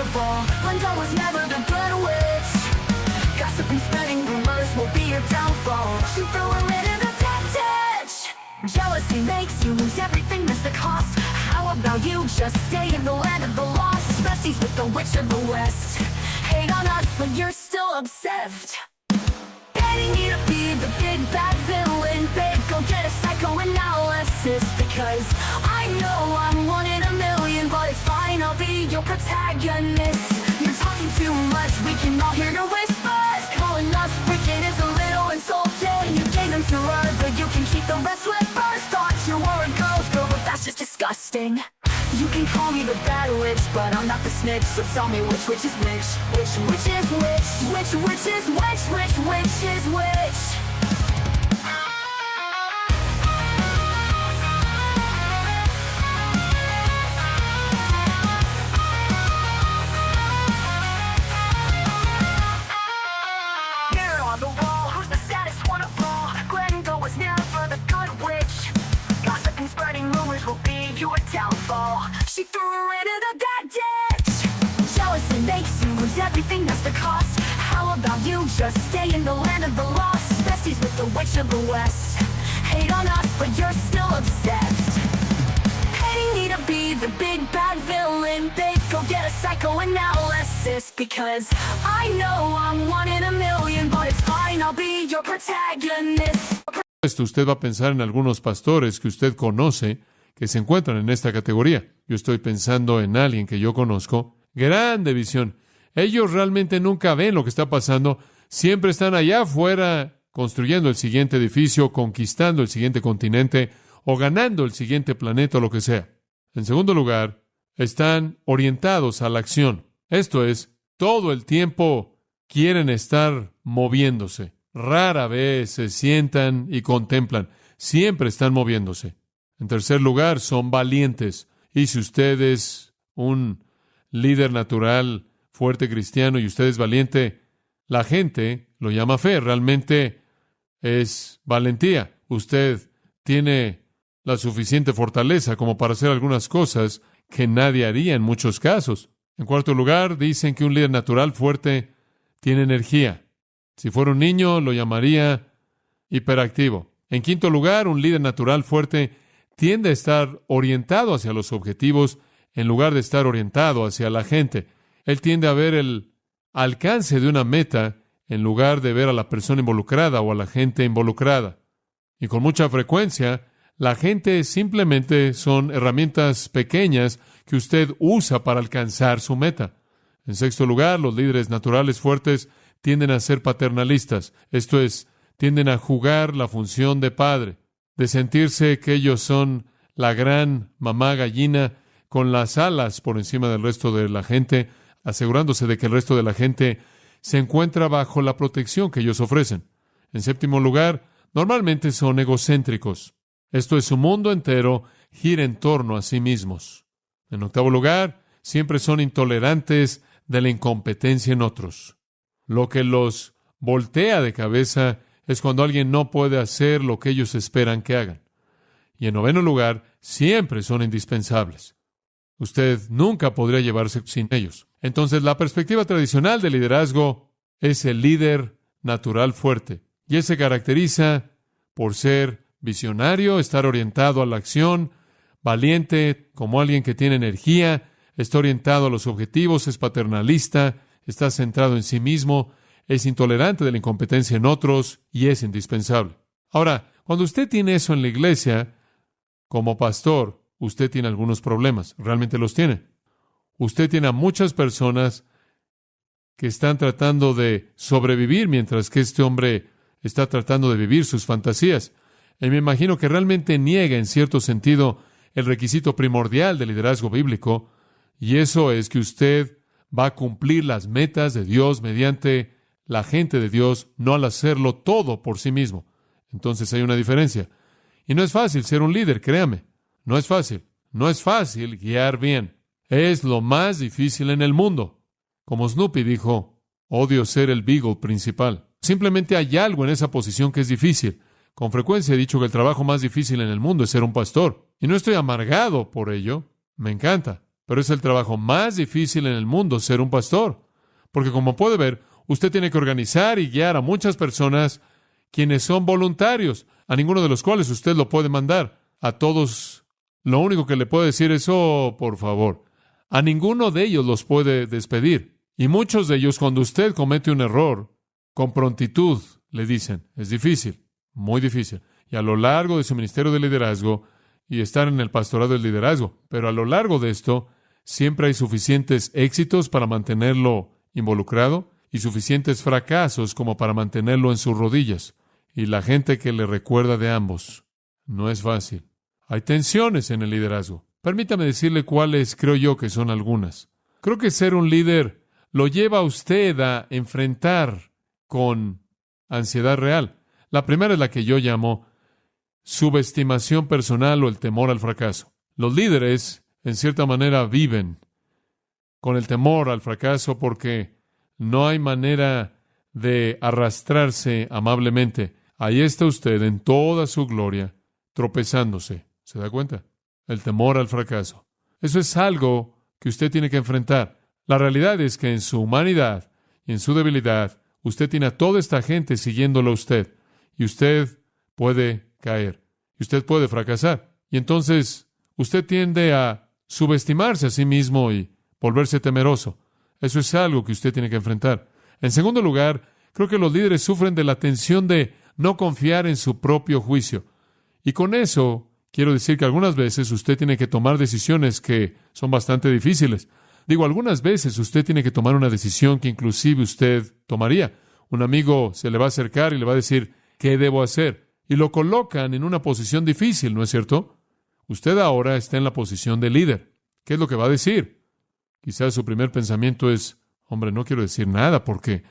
downfall. Linda was never the good witch. Gossip and spreading rumors will be your downfall. She threw her into the dead ditch. Jealousy makes you lose everything, that's the cost. How about you just stay in the land of the lost? Besties with the witch of the west. Hate on us, but you're still obsessed. Getting me to be the big bad villain, babe, go get a psychoanalysis. Because I know I'm one in a million, but it's fine, I'll be your protagonist. You're talking too much, we can all hear your whispers. Calling us wicked is a little insulting. You gave them to her, but you can keep the rest with first thoughts. Your word goes, girl, but that's just disgusting. You can call me the bad witch, but I'm not the snitch. So tell me which is which? Which is which? Which is which is which? Mirror on the wall, who's the saddest one of all? Glenda was never the good witch. Gossip and spreading rumors will be your downfall. She threw her into the dead ditch. Jealousy makes you lose everything, that's the cost. How about you just stay in the land of the lost? Besties with the witch of the west. Hate on us, but you're still obsessed. Hating me to be the big bad villain, babe, go get a psychoanalysis. Because I know I'm one in a million, but it's fine, I'll be your protagonist. Usted va a pensar en algunos pastores que usted conoce que se encuentran en esta categoría. Yo estoy pensando en alguien que yo conozco. Grande visión. Ellos realmente nunca ven lo que está pasando. Siempre están allá afuera construyendo el siguiente edificio, conquistando el siguiente continente o ganando el siguiente planeta o lo que sea. En segundo lugar, están orientados a la acción. Esto es, todo el tiempo quieren estar moviéndose. Rara vez se sientan y contemplan. Siempre están moviéndose. En tercer lugar, son valientes. Y si usted es un líder natural, fuerte cristiano, y usted es valiente, la gente lo llama fe. Realmente es valentía. Usted tiene la suficiente fortaleza como para hacer algunas cosas que nadie haría en muchos casos. En cuarto lugar, dicen que un líder natural fuerte tiene energía. Si fuera un niño, lo llamaría hiperactivo. En quinto lugar, un líder natural fuerte tiende a estar orientado hacia los objetivos en lugar de estar orientado hacia la gente. Él tiende a ver el alcance de una meta en lugar de ver a la persona involucrada o a la gente involucrada. Y con mucha frecuencia, la gente simplemente son herramientas pequeñas que usted usa para alcanzar su meta. En sexto lugar, los líderes naturales fuertes tienden a ser paternalistas. Esto es, tienden a jugar la función de padre, de sentirse que ellos son la gran mamá gallina con las alas por encima del resto de la gente, asegurándose de que el resto de la gente se encuentra bajo la protección que ellos ofrecen. En séptimo lugar, normalmente son egocéntricos. Esto es, su mundo entero gira en torno a sí mismos. En octavo lugar, siempre son intolerantes de la incompetencia en otros. Lo que los voltea de cabeza es cuando alguien no puede hacer lo que ellos esperan que hagan. Y en noveno lugar, siempre son indispensables. Usted nunca podría llevarse sin ellos. Entonces, la perspectiva tradicional del liderazgo es el líder natural fuerte. Y él se caracteriza por ser visionario, estar orientado a la acción, valiente, como alguien que tiene energía, está orientado a los objetivos, es paternalista, está centrado en sí mismo, es intolerante de la incompetencia en otros y es indispensable. Ahora, cuando usted tiene eso en la iglesia, como pastor, usted tiene algunos problemas, realmente los tiene. Usted tiene a muchas personas que están tratando de sobrevivir mientras que este hombre está tratando de vivir sus fantasías. Y me imagino que realmente niega en cierto sentido el requisito primordial del liderazgo bíblico, y eso es que usted va a cumplir las metas de Dios mediante la gente de Dios, no al hacerlo todo por sí mismo. Entonces hay una diferencia. Y no es fácil ser un líder, créame. No es fácil. No es fácil guiar bien. Es lo más difícil en el mundo. Como Snoopy dijo, odio ser el beagle principal. Simplemente hay algo en esa posición que es difícil. Con frecuencia he dicho que el trabajo más difícil en el mundo es ser un pastor. Y no estoy amargado por ello. Me encanta. Pero es el trabajo más difícil en el mundo ser un pastor. Porque como puede ver, usted tiene que organizar y guiar a muchas personas quienes son voluntarios, a ninguno de los cuales usted lo puede mandar. A todos, lo único que le puede decir es, oh, por favor. A ninguno de ellos los puede despedir. Y muchos de ellos, cuando usted comete un error, con prontitud le dicen, es difícil, muy difícil. Y a lo largo de su ministerio de liderazgo y estar en el pastorado del liderazgo, pero a lo largo de esto, siempre hay suficientes éxitos para mantenerlo involucrado y suficientes fracasos como para mantenerlo en sus rodillas. Y la gente que le recuerda de ambos, no es fácil. Hay tensiones en el liderazgo. Permítame decirle cuáles creo yo que son algunas. Creo que ser un líder lo lleva a usted a enfrentar con ansiedad real. La primera es la que yo llamo subestimación personal o el temor al fracaso. Los líderes, en cierta manera, viven con el temor al fracaso porque no hay manera de arrastrarse amablemente. Ahí está usted en toda su gloria, tropezándose. ¿Se da cuenta? El temor al fracaso. Eso es algo que usted tiene que enfrentar. La realidad es que en su humanidad y en su debilidad, usted tiene a toda esta gente siguiéndolo a usted. Y usted puede caer. Y usted puede fracasar. Y entonces, usted tiende a subestimarse a sí mismo y volverse temeroso. Eso es algo que usted tiene que enfrentar. En segundo lugar, creo que los líderes sufren de la tensión de no confiar en su propio juicio. Y con eso, quiero decir que algunas veces usted tiene que tomar decisiones que son bastante difíciles. Digo, algunas veces usted tiene que tomar una decisión que inclusive usted tomaría. Un amigo se le va a acercar y le va a decir, ¿qué debo hacer? Y lo colocan en una posición difícil, ¿no es cierto? Usted ahora está en la posición de líder. ¿Qué es lo que va a decir? Quizás su primer pensamiento es, hombre, no quiero decir nada porque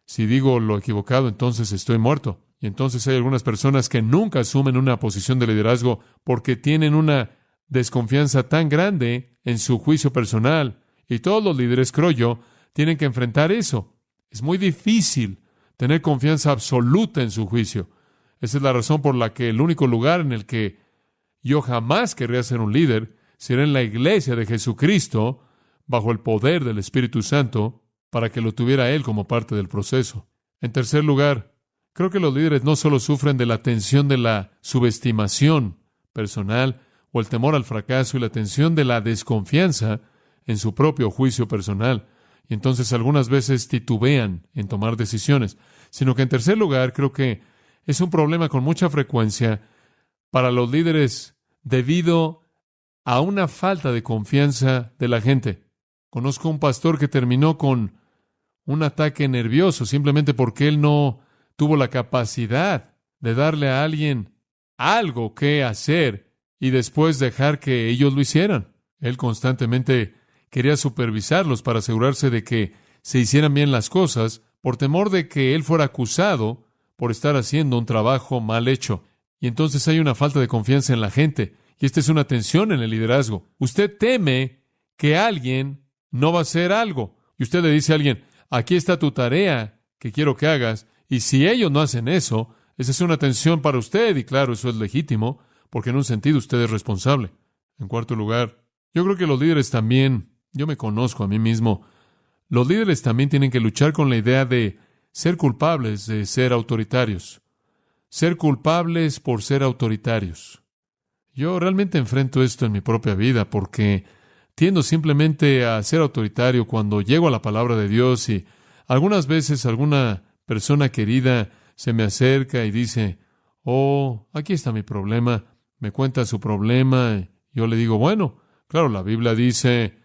si digo lo equivocado, entonces estoy muerto. Y entonces hay algunas personas que nunca asumen una posición de liderazgo porque tienen una desconfianza tan grande en su juicio personal. Y todos los líderes, creo yo, tienen que enfrentar eso. Es muy difícil tener confianza absoluta en su juicio. Esa es la razón por la que el único lugar en el que yo jamás querría ser un líder será en la iglesia de Jesucristo, bajo el poder del Espíritu Santo, para que lo tuviera Él como parte del proceso. En tercer lugar, creo que los líderes no solo sufren de la tensión de la subestimación personal o el temor al fracaso y la tensión de la desconfianza en su propio juicio personal, y entonces algunas veces titubean en tomar decisiones, sino que en tercer lugar creo que es un problema con mucha frecuencia para los líderes debido a una falta de confianza de la gente. Conozco un pastor que terminó con un ataque nervioso simplemente porque él no tuvo la capacidad de darle a alguien algo que hacer y después dejar que ellos lo hicieran. Él constantemente quería supervisarlos para asegurarse de que se hicieran bien las cosas por temor de que él fuera acusado por estar haciendo un trabajo mal hecho. Y entonces hay una falta de confianza en la gente. Y esta es una tensión en el liderazgo. Usted teme que alguien no va a hacer algo. Y usted le dice a alguien, aquí está tu tarea que quiero que hagas. Y si ellos no hacen eso, esa es una tensión para usted. Y claro, eso es legítimo, porque en un sentido usted es responsable. En cuarto lugar, yo creo que los líderes también, yo me conozco a mí mismo, los líderes también tienen que luchar con la idea de ser culpables de ser autoritarios. Ser culpables por ser autoritarios. Yo realmente enfrento esto en mi propia vida porque tiendo simplemente a ser autoritario cuando llego a la palabra de Dios y algunas veces alguna persona querida se me acerca y dice, oh, aquí está mi problema, me cuenta su problema y yo le digo, bueno, claro, la Biblia dice,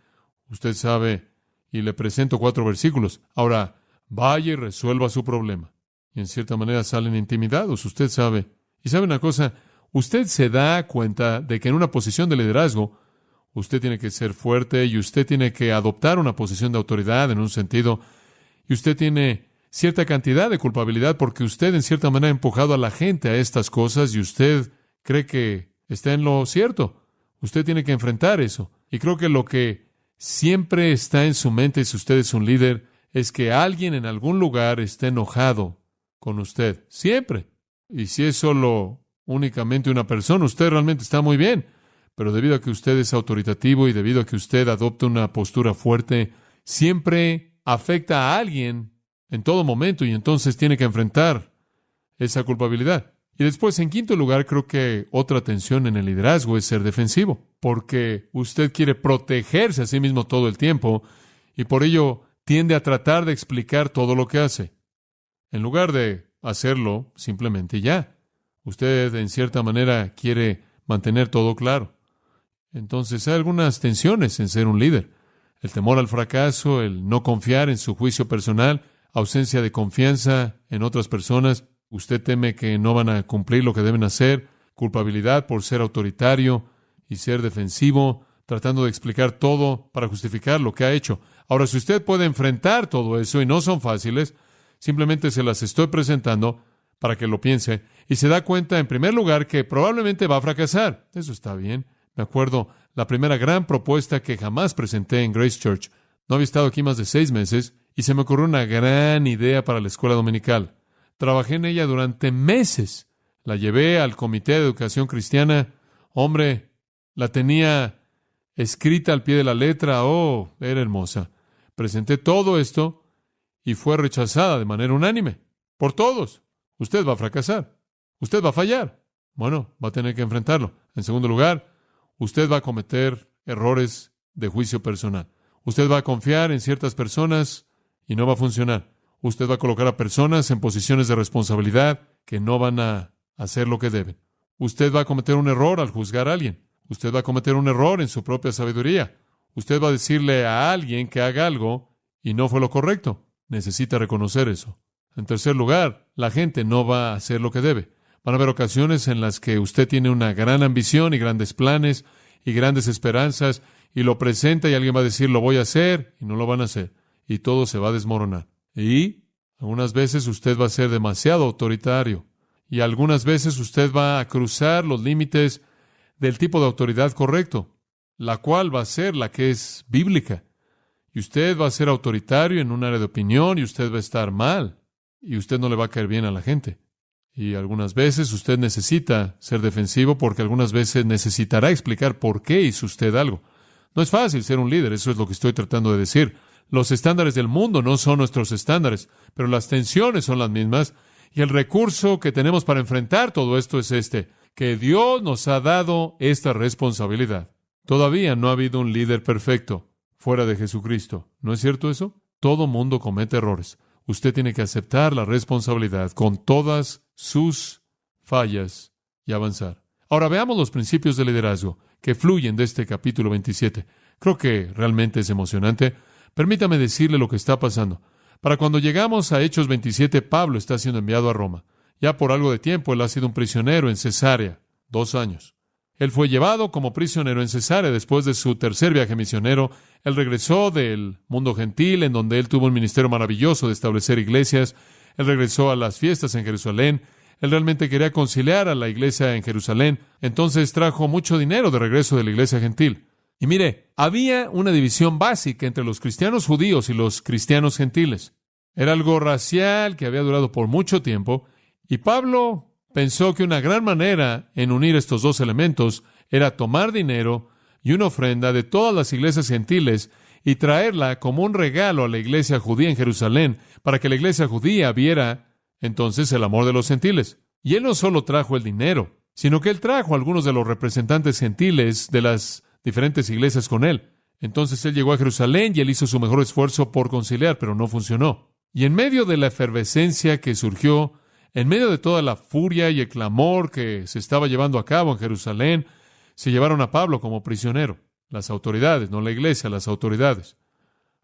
usted sabe, y le presento 4 versículos. Ahora, vaya y resuelva su problema. Y en cierta manera salen intimidados, usted sabe. Y sabe una cosa, usted se da cuenta de que en una posición de liderazgo, usted tiene que ser fuerte y usted tiene que adoptar una posición de autoridad en un sentido, y usted tiene cierta cantidad de culpabilidad porque usted en cierta manera ha empujado a la gente a estas cosas y usted cree que está en lo cierto. Usted tiene que enfrentar eso. Y creo que lo que siempre está en su mente si usted es un líder es que alguien en algún lugar esté enojado con usted. Siempre. Y si es solo únicamente una persona, usted realmente está muy bien. pero debido a que usted es autoritativo y debido a que usted adopta una postura fuerte, siempre afecta a alguien en todo momento y entonces tiene que enfrentar esa culpabilidad. Y después, en quinto lugar, creo que otra tensión en el liderazgo es ser defensivo, porque usted quiere protegerse a sí mismo todo el tiempo y por ello tiende a tratar de explicar todo lo que hace, en lugar de hacerlo simplemente ya. Usted, en cierta manera, quiere mantener todo claro. Entonces, hay algunas tensiones en ser un líder. El temor al fracaso, el no confiar en su juicio personal, ausencia de confianza en otras personas. Usted teme que no van a cumplir lo que deben hacer, culpabilidad por ser autoritario y ser defensivo, tratando de explicar todo para justificar lo que ha hecho. Ahora, si usted puede enfrentar todo eso, y no son fáciles, simplemente se las estoy presentando para que lo piense, y se da cuenta, en primer lugar, que probablemente va a fracasar. Eso está bien. Me acuerdo la primera gran propuesta que jamás presenté en Grace Church. No había estado aquí más de 6 meses, y se me ocurrió una gran idea para la escuela dominical. Trabajé en ella durante meses. La llevé al Comité de Educación Cristiana. Hombre, la tenía escrita al pie de la letra. Oh, era hermosa. Presenté todo esto y fue rechazada de manera unánime. Por todos. Usted va a fracasar. Usted va a fallar. Bueno, va a tener que enfrentarlo. En segundo lugar, usted va a cometer errores de juicio personal. Usted va a confiar en ciertas personas y no va a funcionar. Usted va a colocar a personas en posiciones de responsabilidad que no van a hacer lo que deben. Usted va a cometer un error al juzgar a alguien. Usted va a cometer un error en su propia sabiduría. Usted va a decirle a alguien que haga algo y no fue lo correcto. Necesita reconocer eso. En tercer lugar, la gente no va a hacer lo que debe. Van a haber ocasiones en las que usted tiene una gran ambición y grandes planes y grandes esperanzas y lo presenta y alguien va a decir lo voy a hacer y no lo van a hacer. Y todo se va a desmoronar. Y algunas veces usted va a ser demasiado autoritario. Y algunas veces usted va a cruzar los límites del tipo de autoridad correcto, la cual va a ser la que es bíblica. Y usted va a ser autoritario en un área de opinión y usted va a estar mal. Y usted no le va a caer bien a la gente. Y algunas veces usted necesita ser defensivo porque algunas veces necesitará explicar por qué hizo usted algo. No es fácil ser un líder, eso es lo que estoy tratando de decir. Los estándares del mundo no son nuestros estándares, pero las tensiones son las mismas. Y el recurso que tenemos para enfrentar todo esto es que Dios nos ha dado esta responsabilidad. Todavía no ha habido un líder perfecto fuera de Jesucristo. ¿No es cierto eso? Todo mundo comete errores. Usted tiene que aceptar la responsabilidad con todas sus fallas y avanzar. Ahora veamos los principios de liderazgo que fluyen de este capítulo 27. Creo que realmente es emocionante. Permítame decirle lo que está pasando. Para cuando llegamos a Hechos 27, Pablo está siendo enviado a Roma. Ya por algo de tiempo, él ha sido un prisionero en Cesarea, 2 años. Él fue llevado como prisionero en Cesarea después de su tercer viaje misionero. Él regresó del mundo gentil, en donde él tuvo un ministerio maravilloso de establecer iglesias. Él regresó a las fiestas en Jerusalén. Él realmente quería conciliar a la iglesia en Jerusalén. Entonces trajo mucho dinero de regreso de la iglesia gentil. Y mire, había una división básica entre los cristianos judíos y los cristianos gentiles. Era algo racial que había durado por mucho tiempo. Y Pablo pensó que una gran manera en unir estos dos elementos era tomar dinero y una ofrenda de todas las iglesias gentiles y traerla como un regalo a la iglesia judía en Jerusalén para que la iglesia judía viera entonces el amor de los gentiles. Y él no solo trajo el dinero, sino que él trajo a algunos de los representantes gentiles de las diferentes iglesias con él. Entonces él llegó a Jerusalén y él hizo su mejor esfuerzo por conciliar, pero no funcionó. Y en medio de la efervescencia que surgió, en medio de toda la furia y el clamor que se estaba llevando a cabo en Jerusalén, se llevaron a Pablo como prisionero. Las autoridades, no la iglesia, las autoridades.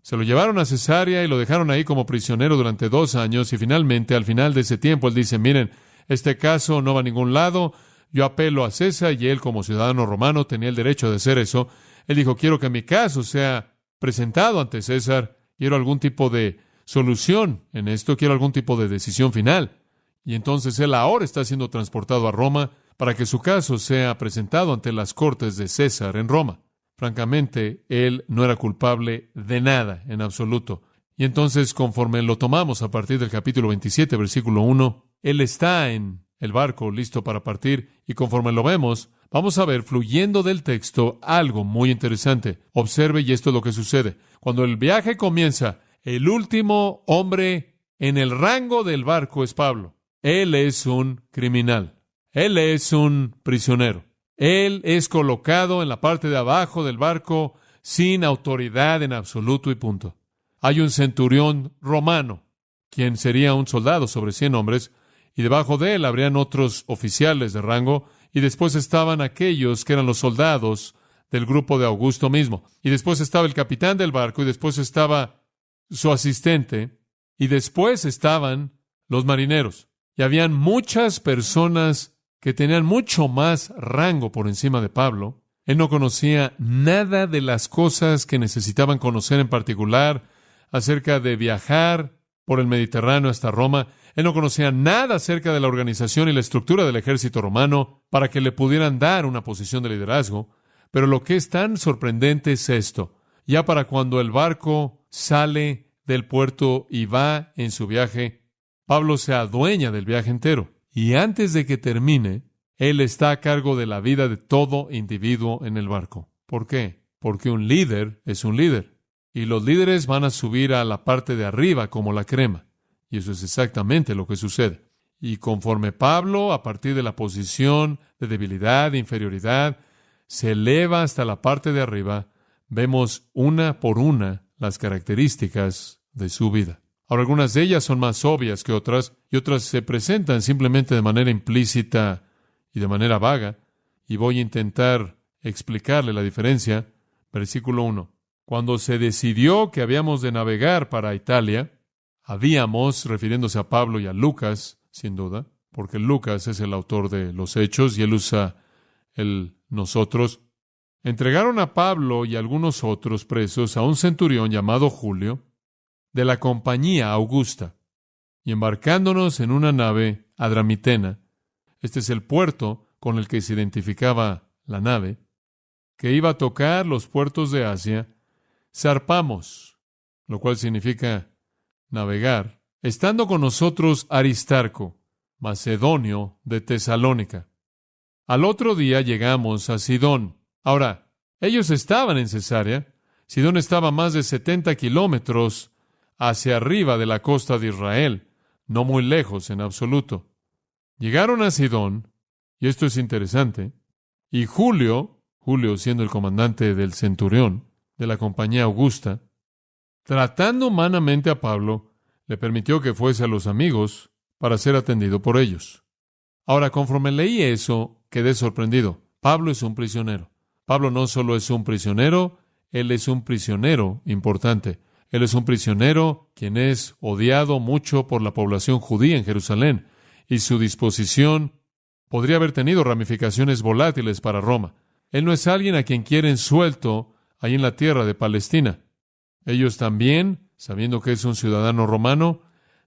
Se lo llevaron a Cesarea y lo dejaron ahí como prisionero durante 2 años y finalmente, al final de ese tiempo, él dice, miren, este caso no va a ningún lado, yo apelo a César y él como ciudadano romano tenía el derecho de hacer eso. Él dijo, quiero que mi caso sea presentado ante César, quiero algún tipo de solución en esto, quiero algún tipo de decisión final. Y entonces él ahora está siendo transportado a Roma para que su caso sea presentado ante las cortes de César en Roma. Francamente, él no era culpable de nada en absoluto. Y entonces, conforme lo tomamos a partir del capítulo 27, versículo 1, él está en el barco listo para partir, y conforme lo vemos, Vamos a ver, fluyendo del texto, algo muy interesante. Observe, y esto es lo que sucede. Cuando el viaje comienza, el último hombre en el rango del barco es Pablo. Él es un criminal. Él es un prisionero. Él es colocado en la parte de abajo del barco sin autoridad en absoluto y punto. Hay un centurión romano, quien sería un soldado sobre 100 hombres, y debajo de él habrían otros oficiales de rango, y después estaban aquellos que eran los soldados del grupo de Augusto mismo. Y después estaba el capitán del barco, y después estaba su asistente, y después estaban los marineros. Y habían muchas personas que tenían mucho más rango por encima de Pablo. Él no conocía nada de las cosas que necesitaban conocer en particular acerca de viajar por el Mediterráneo hasta Roma. Él no conocía nada acerca de la organización y la estructura del ejército romano para que le pudieran dar una posición de liderazgo. Pero lo que es tan sorprendente es esto. Ya para cuando el barco sale del puerto y va en su viaje, Pablo se adueña del viaje entero. Y antes de que termine, él está a cargo de la vida de todo individuo en el barco. ¿Por qué? Porque un líder es un líder. Y los líderes van a subir a la parte de arriba como la crema. Y eso es exactamente lo que sucede. Y conforme Pablo, a partir de la posición de debilidad, de inferioridad, se eleva hasta la parte de arriba, vemos una por una las características de su vida. Ahora, algunas de ellas son más obvias que otras, y otras se presentan simplemente de manera implícita y de manera vaga, y voy a intentar explicarle la diferencia. Versículo 1. Cuando se decidió que habíamos de navegar para Italia, habíamos, refiriéndose a Pablo y a Lucas, sin duda, porque Lucas es el autor de los Hechos y él usa el nosotros, entregaron a Pablo y a algunos otros presos a un centurión llamado Julio, de la compañía Augusta, y embarcándonos en una nave adramitena, este es el puerto con el que se identificaba la nave, que iba a tocar los puertos de Asia, zarpamos, lo cual significa navegar, estando con nosotros Aristarco, macedonio de Tesalónica. Al otro día llegamos a Sidón. Ahora, ellos estaban en Cesarea. Sidón estaba a más de 70 kilómetros hacia arriba de la costa de Israel, no muy lejos en absoluto. Llegaron a Sidón, y esto es interesante, y Julio siendo el comandante del centurión de la compañía Augusta, tratando humanamente a Pablo, le permitió que fuese a los amigos para ser atendido por ellos. Ahora, conforme leí eso, quedé sorprendido. Pablo es un prisionero. Pablo no solo es un prisionero, él es un prisionero importante. Él es un prisionero quien es odiado mucho por la población judía en Jerusalén, y su disposición podría haber tenido ramificaciones volátiles para Roma. Él no es alguien a quien quieren suelto ahí en la tierra de Palestina. Ellos también, sabiendo que es un ciudadano romano,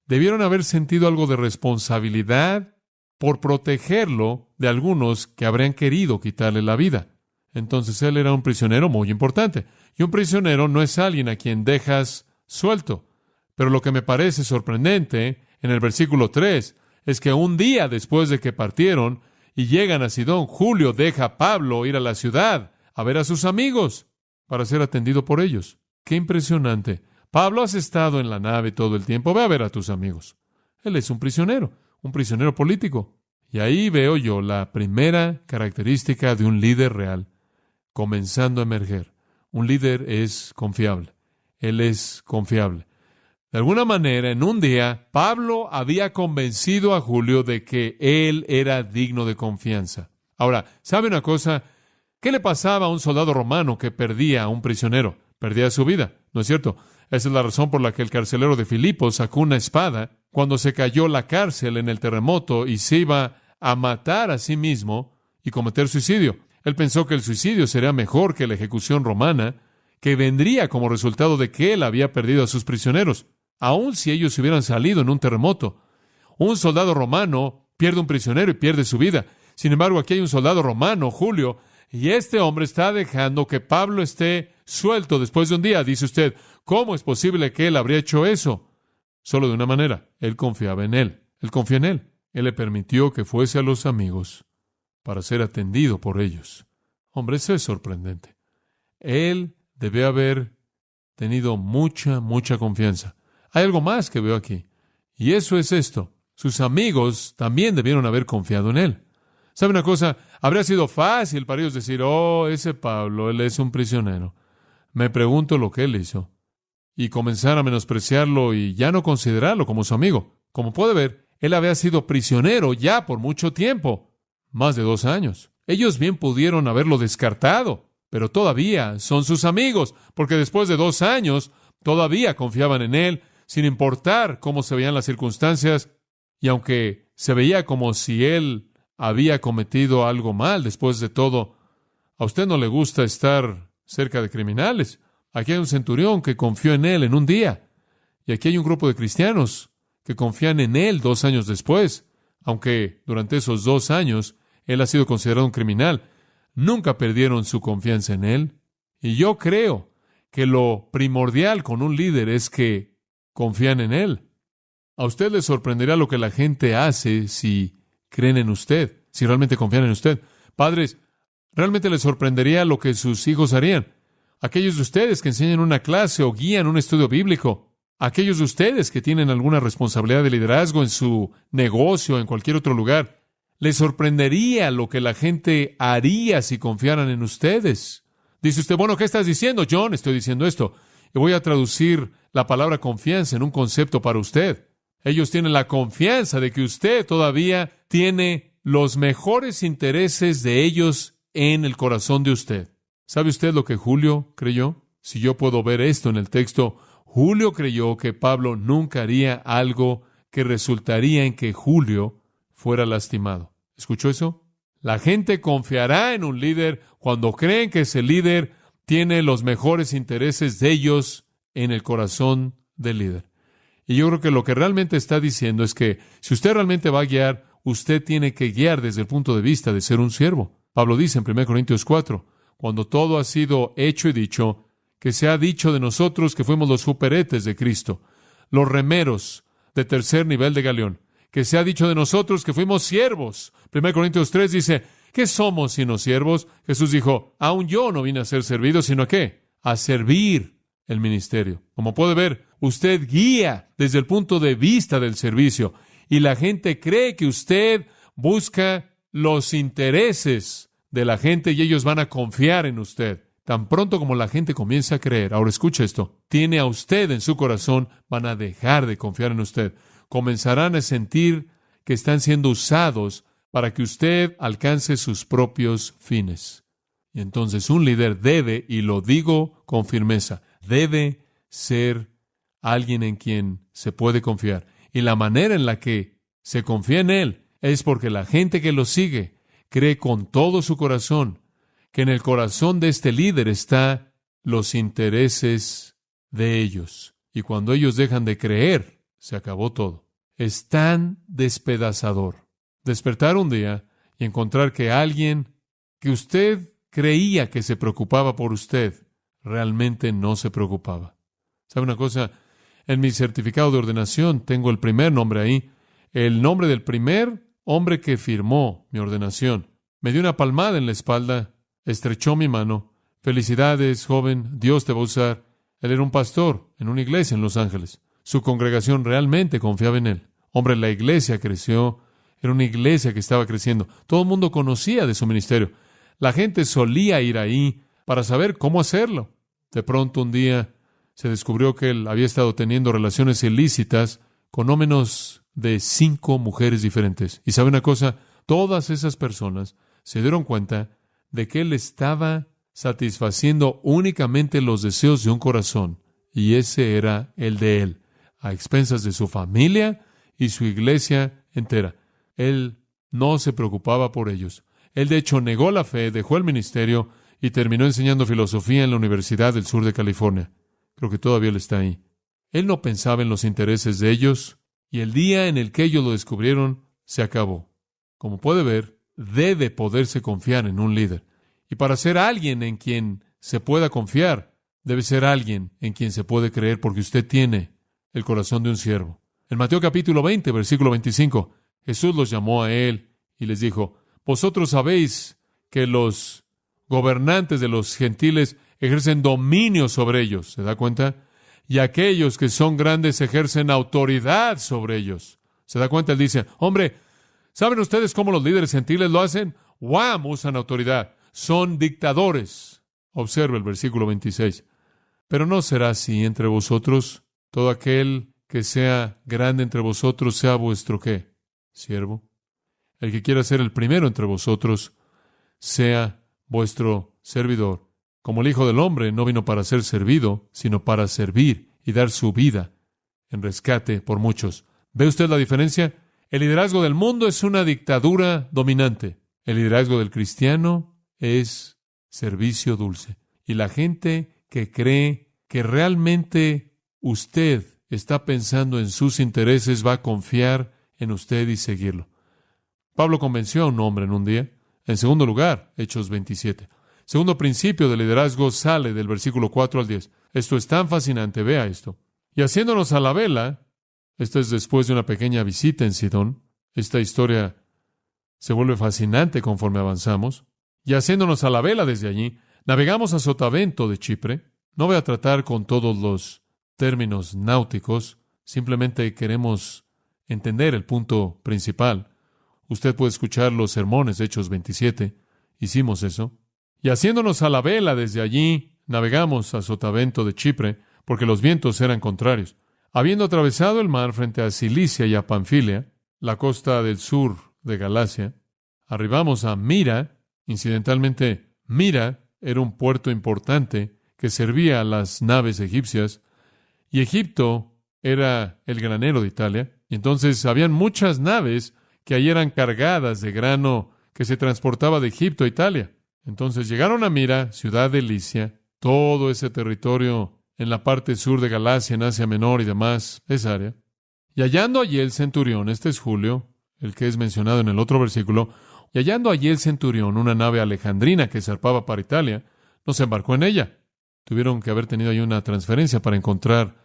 debieron haber sentido algo de responsabilidad por protegerlo de algunos que habrían querido quitarle la vida. Entonces él era un prisionero muy importante. Y un prisionero no es alguien a quien dejas suelto. Pero lo que me parece sorprendente en el versículo 3 es que un día después de que partieron y llegan a Sidón, Julio deja a Pablo ir a la ciudad a ver a sus amigos para ser atendido por ellos. ¡Qué impresionante! Pablo, has estado en la nave todo el tiempo. Ve a ver a tus amigos. Él es un prisionero político. Y ahí veo yo la primera característica de un líder real comenzando a emerger. Un líder es confiable. Él es confiable. De alguna manera, en un día, Pablo había convencido a Julio de que él era digno de confianza. Ahora, ¿sabe una cosa? ¿Qué le pasaba a un soldado romano que perdía a un prisionero? Perdía su vida, ¿no es cierto? Esa es la razón por la que el carcelero de Filipos sacó una espada cuando se cayó la cárcel en el terremoto y se iba a matar a sí mismo y cometer suicidio. Él pensó que el suicidio sería mejor que la ejecución romana, que vendría como resultado de que él había perdido a sus prisioneros, aun si ellos hubieran salido en un terremoto. Un soldado romano pierde un prisionero y pierde su vida. Sin embargo, aquí hay un soldado romano, Julio, y este hombre está dejando que Pablo esté suelto después de un día. Dice usted, ¿cómo es posible que él habría hecho eso? Solo de una manera. Él confiaba en él. Él confía en él. Él le permitió que fuese a los amigos para ser atendido por ellos. Hombre, eso es sorprendente. Él debe haber tenido mucha confianza. Hay algo más que veo aquí, y eso es esto. Sus amigos también debieron haber confiado en él. ¿Sabe una cosa? Habría sido fácil para ellos decir, oh, ese Pablo, él es un prisionero. Me pregunto lo que él hizo. Y comenzar a menospreciarlo y ya no considerarlo como su amigo. Como puede ver, él había sido prisionero ya por mucho tiempo, más de 2 años. Ellos bien pudieron haberlo descartado, pero todavía son sus amigos, porque después de 2 años todavía confiaban en él, sin importar cómo se veían las circunstancias, y aunque se veía como si él había cometido algo mal, después de todo, a usted no le gusta estar cerca de criminales. Aquí hay un centurión que confió en él en un día, y aquí hay un grupo de cristianos que confían en él 2 años después, aunque durante esos 2 años él ha sido considerado un criminal. Nunca perdieron su confianza en él, y yo creo que lo primordial con un líder es que confían en él. A usted le sorprenderá lo que la gente hace si creen en usted, si realmente confían en usted. Padres, realmente les sorprendería lo que sus hijos harían. Aquellos de ustedes que enseñan una clase o guían un estudio bíblico, aquellos de ustedes que tienen alguna responsabilidad de liderazgo en su negocio o en cualquier otro lugar, les sorprendería lo que la gente haría si confiaran en ustedes. Dice usted, bueno, ¿qué estás diciendo, John? Estoy diciendo esto. Y voy a traducir la palabra confianza en un concepto para usted. Ellos tienen la confianza de que usted todavía tiene los mejores intereses de ellos en el corazón de usted. ¿Sabe usted lo que Julio creyó? Si yo puedo ver esto en el texto, Julio creyó que Pablo nunca haría algo que resultaría en que Julio fuera lastimado. ¿Escuchó eso? La gente confiará en un líder cuando creen que ese líder tiene los mejores intereses de ellos en el corazón del líder. Y yo creo que lo que realmente está diciendo es que si usted realmente va a guiar, usted tiene que guiar desde el punto de vista de ser un siervo. Pablo dice en 1 Corintios 4, cuando todo ha sido hecho y dicho, que se ha dicho de nosotros que fuimos los superetes de Cristo, los remeros de tercer nivel de galeón, que se ha dicho de nosotros que fuimos siervos. 1 Corintios 3 dice, ¿qué somos sino siervos? Jesús dijo, aún yo no vine a ser servido, sino ¿a qué? A servir el ministerio. Como puede ver, usted guía desde el punto de vista del servicio y la gente cree que usted busca los intereses de la gente y ellos van a confiar en usted. Tan pronto como la gente comienza a creer, ahora escuche esto, tiene a usted en su corazón, van a dejar de confiar en usted. Comenzarán a sentir que están siendo usados para que usted alcance sus propios fines. Y entonces un líder debe, y lo digo con firmeza, debe ser alguien en quien se puede confiar. Y la manera en la que se confía en él es porque la gente que lo sigue cree con todo su corazón que en el corazón de este líder está los intereses de ellos. Y cuando ellos dejan de creer, se acabó todo. Es tan despedazador despertar un día y encontrar que alguien que usted creía que se preocupaba por usted, realmente no se preocupaba. ¿Sabe una cosa? En mi certificado de ordenación tengo el primer nombre ahí, el nombre del primer hombre que firmó mi ordenación. Me dio una palmada en la espalda, estrechó mi mano. Felicidades, joven, Dios te va a usar. Él era un pastor en una iglesia en Los Ángeles. Su congregación realmente confiaba en él. Hombre, la iglesia creció. Era una iglesia que estaba creciendo. Todo el mundo conocía de su ministerio. La gente solía ir ahí para saber cómo hacerlo. De pronto un día se descubrió que él había estado teniendo relaciones ilícitas con no menos de 5 mujeres diferentes. Y ¿sabe una cosa? Todas esas personas se dieron cuenta de que él estaba satisfaciendo únicamente los deseos de un corazón, y ese era el de él, a expensas de su familia y su iglesia entera. Él no se preocupaba por ellos. Él, de hecho, negó la fe, dejó el ministerio y terminó enseñando filosofía en la Universidad del Sur de California. Creo que todavía él está ahí. Él no pensaba en los intereses de ellos, y el día en el que ellos lo descubrieron, se acabó. Como puede ver, debe poderse confiar en un líder. Y para ser alguien en quien se pueda confiar, debe ser alguien en quien se puede creer, porque usted tiene el corazón de un siervo. En Mateo capítulo 20, versículo 25, Jesús los llamó a él y les dijo, Vosotros sabéis que los gobernantes de los gentiles ejercen dominio sobre ellos. ¿Se da cuenta? Y aquellos que son grandes ejercen autoridad sobre ellos. ¿Se da cuenta? Él dice, hombre, ¿saben ustedes cómo los líderes gentiles lo hacen? ¡Wam! Usan autoridad. Son dictadores. Observe el versículo 26. Pero no será así entre vosotros. Todo aquel que sea grande entre vosotros sea vuestro ¿qué? Siervo. El que quiera ser el primero entre vosotros sea vuestro servidor. Como el Hijo del Hombre no vino para ser servido, sino para servir y dar su vida en rescate por muchos. ¿Ve usted la diferencia? El liderazgo del mundo es una dictadura dominante. El liderazgo del cristiano es servicio dulce. Y la gente que cree que realmente usted está pensando en sus intereses va a confiar en usted y seguirlo. Pablo convenció a un hombre en un día. En segundo lugar, Hechos 27. Segundo principio de liderazgo sale del versículo 4 al 10. Esto es tan fascinante, vea esto. Y haciéndonos a la vela, esta es después de una pequeña visita en Sidón. Esta historia se vuelve fascinante conforme avanzamos. Y haciéndonos a la vela desde allí, navegamos a Sotavento de Chipre. No voy a tratar con todos los términos náuticos, simplemente queremos entender el punto principal. Usted puede escuchar los sermones de Hechos 27. Hicimos eso. Y haciéndonos a la vela desde allí, navegamos a Sotavento de Chipre, porque los vientos eran contrarios. Habiendo atravesado el mar frente a Cilicia y a Panfilia, la costa del sur de Galacia, arribamos a Mira. Incidentalmente, Mira era un puerto importante que servía a las naves egipcias, y Egipto era el granero de Italia. Y entonces habían muchas naves que allí eran cargadas de grano que se transportaba de Egipto a Italia. Entonces llegaron a Mira, ciudad de Licia, todo ese territorio en la parte sur de Galacia, en Asia Menor y demás, esa área. Y hallando allí el centurión, este es Julio, el que es mencionado en el otro versículo, y hallando allí el centurión una nave alejandrina que zarpaba para Italia, nos embarcó en ella. Tuvieron que haber tenido ahí una transferencia para encontrar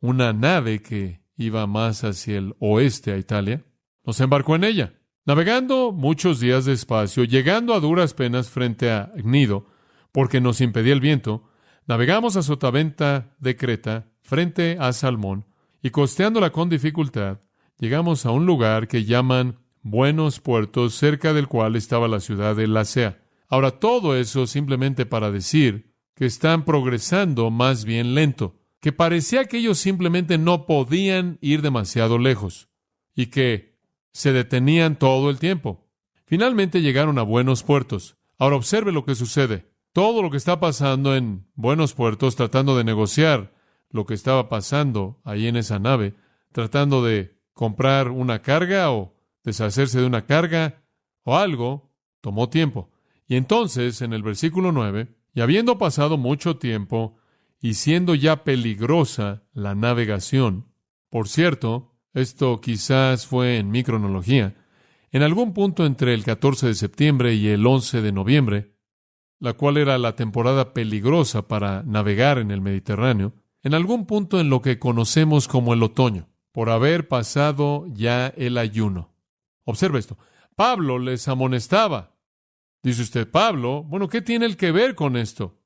una nave que iba más hacia el oeste a Italia. Nos embarcó en ella. Navegando muchos días despacio, llegando a duras penas frente a Gnido, porque nos impedía el viento, navegamos a Sotaventa de Creta, frente a Salmón, y costeándola con dificultad, llegamos a un lugar que llaman Buenos Puertos, cerca del cual estaba la ciudad de Lasea. Ahora, todo eso simplemente para decir que están progresando más bien lento, que parecía que ellos simplemente no podían ir demasiado lejos, y que se detenían todo el tiempo. Finalmente llegaron a Buenos Puertos. Ahora observe lo que sucede. Todo lo que está pasando en Buenos Puertos, tratando de negociar lo que estaba pasando ahí en esa nave, tratando de comprar una carga o deshacerse de una carga o algo, tomó tiempo. Y entonces, en el versículo 9, y habiendo pasado mucho tiempo y siendo ya peligrosa la navegación, por cierto, esto quizás fue en mi cronología, en algún punto entre el 14 de septiembre y el 11 de noviembre, la cual era la temporada peligrosa para navegar en el Mediterráneo, en algún punto en lo que conocemos como el otoño, por haber pasado ya el ayuno. Observe esto. Pablo les amonestaba. Dice usted, Pablo, bueno, ¿qué tiene él que ver con esto?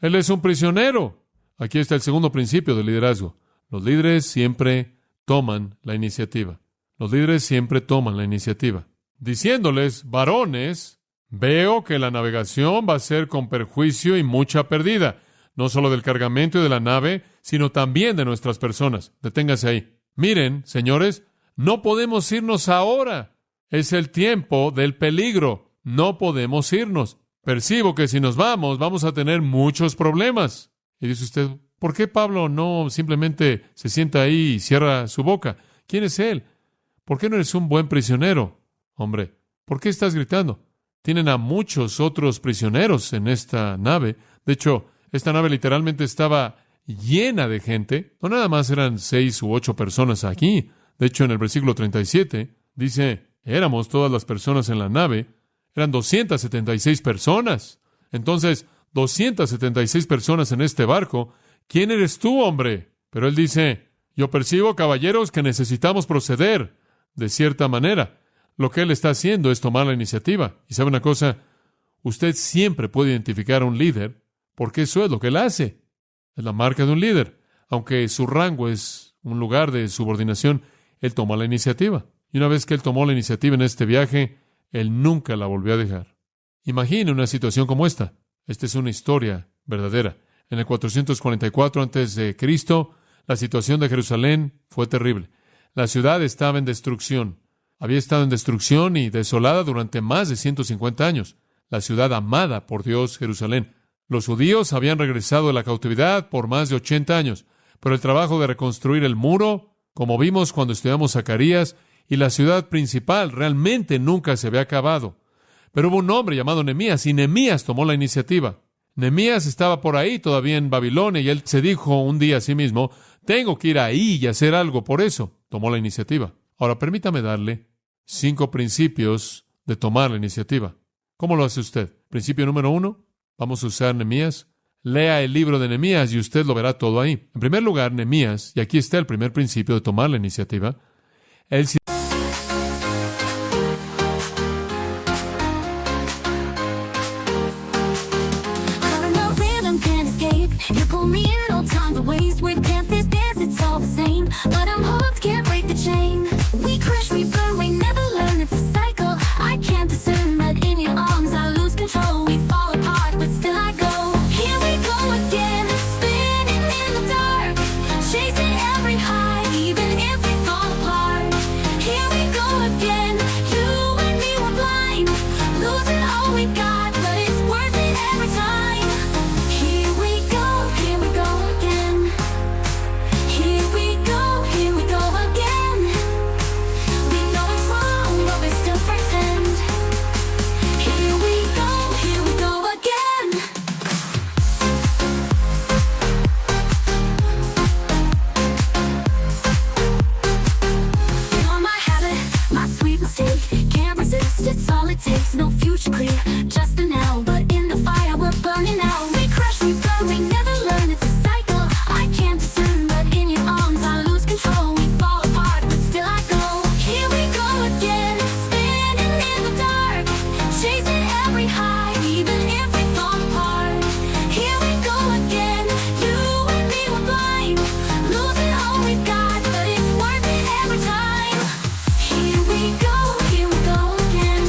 Él es un prisionero. Aquí está el segundo principio del liderazgo. Los líderes siempre toman la iniciativa. Los líderes siempre toman la iniciativa. Diciéndoles, varones, veo que la navegación va a ser con perjuicio y mucha pérdida, no solo del cargamento y de la nave, sino también de nuestras personas. Deténgase ahí. Miren, señores, no podemos irnos ahora. Es el tiempo del peligro. No podemos irnos. Percibo que si nos vamos a tener muchos problemas. Y dice usted, ¿por qué Pablo no simplemente se sienta ahí y cierra su boca? ¿Quién es él? ¿Por qué no eres un buen prisionero? Hombre, ¿por qué estás gritando? Tienen a muchos otros prisioneros en esta nave. De hecho, esta nave literalmente estaba llena de gente. No nada más eran 6 u 8 personas aquí. De hecho, en el versículo 37 dice, éramos todas las personas en la nave. Eran 276 personas. Entonces, 276 personas en este barco. ¿Quién eres tú, hombre? Pero él dice, yo percibo, caballeros, que necesitamos proceder de cierta manera. Lo que él está haciendo es tomar la iniciativa. Y sabe una cosa, usted siempre puede identificar a un líder porque eso es lo que él hace. Es la marca de un líder. Aunque su rango es un lugar de subordinación, él toma la iniciativa. Y una vez que él tomó la iniciativa en este viaje, él nunca la volvió a dejar. Imagine una situación como esta. Esta es una historia verdadera. En el 444 a.C., la situación de Jerusalén fue terrible. La ciudad estaba en destrucción. Había estado en destrucción y desolada durante más de 150 años. La ciudad amada por Dios, Jerusalén. Los judíos habían regresado de la cautividad por más de 80 años, pero el trabajo de reconstruir el muro, como vimos cuando estudiamos Zacarías, y la ciudad principal realmente nunca se había acabado. Pero hubo un hombre llamado Nehemías, y Nehemías tomó la iniciativa. Nehemías estaba por ahí todavía en Babilonia, y él se dijo un día a sí mismo, tengo que ir ahí y hacer algo por eso. Tomó la iniciativa. Ahora, permítame darle 5 principios de tomar la iniciativa. ¿Cómo lo hace usted? Principio número 1, vamos a usar Nehemías. Lea el libro de Nehemías y usted lo verá todo ahí. En primer lugar, Nehemías, y aquí está el primer principio de tomar la iniciativa, él Caught in a rhythm, can't escape. You pull me in all time, the ways we've danced this dance, it's all the same. But I'm hooked, can't break the chain. We crash, we burn, we never learn, it's a cycle. I can't discern, but in your arms I lose control. We fall apart, but still I go. Here we go again, spinning in the dark, chasing every high, even if we fall apart. Here we go again, you and me were blind, losing all we got, but it's worth it every time. Here we go again. Here we go again. We know it's wrong, but we still pretend. Here we go again. You're my habit, my sweet mistake. Can't resist, it's all it takes. No future clear, just the now. But in the fire, we're burning out. We crash, we burn, we never learn. It's a cycle. I can't discern, but in your arms, I lose control. We fall apart, but still I go. Here we go again, spinning in the dark, chasing every high, even if we fall apart. Here we go again, you and me were blind, losing all we got, but it's worth it every time. Here we go again.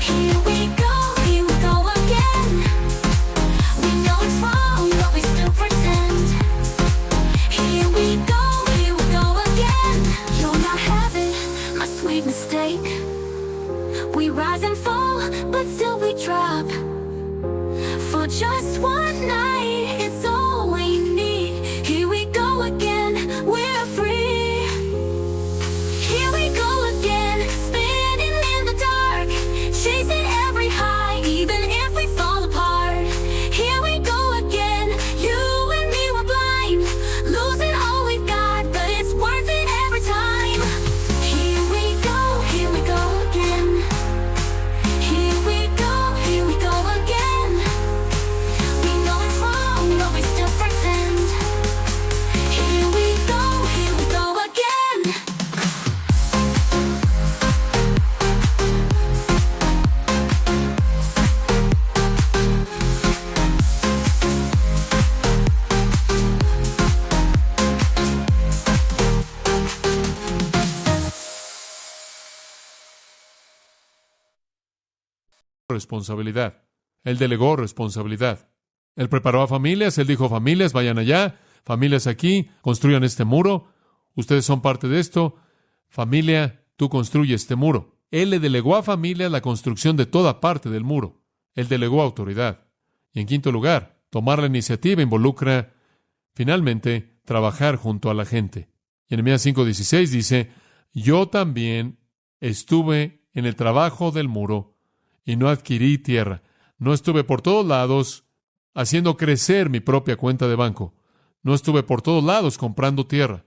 Here we go again. We know it's wrong, but we still pretend. Here we go again. You're my habit, my sweet mistake. We rise and fall, but still we drop. For just one night, it's all we need. Here we go again, we're free. Here we go again, spinning in the dark, chasing every high, even if we fall apart. Here we go again, you and me were blind, losing all we've got, but it's worth it every time. Here we go again. Here we go again. We know it's wrong, but we still pretend. Here we go again. responsabilidad. Él delegó responsabilidad. Él preparó a familias, él dijo, familias, vayan allá, familias aquí, construyan este muro, ustedes son parte de esto, familia, tú construye este muro. Él le delegó a familias la construcción de toda parte del muro. Él delegó autoridad. Y en quinto lugar, tomar la iniciativa involucra, finalmente, trabajar junto a la gente. Y en Nehemías 5:16 dice, yo también estuve en el trabajo del muro y no adquirí tierra. No estuve por todos lados haciendo crecer mi propia cuenta de banco. No estuve por todos lados comprando tierra.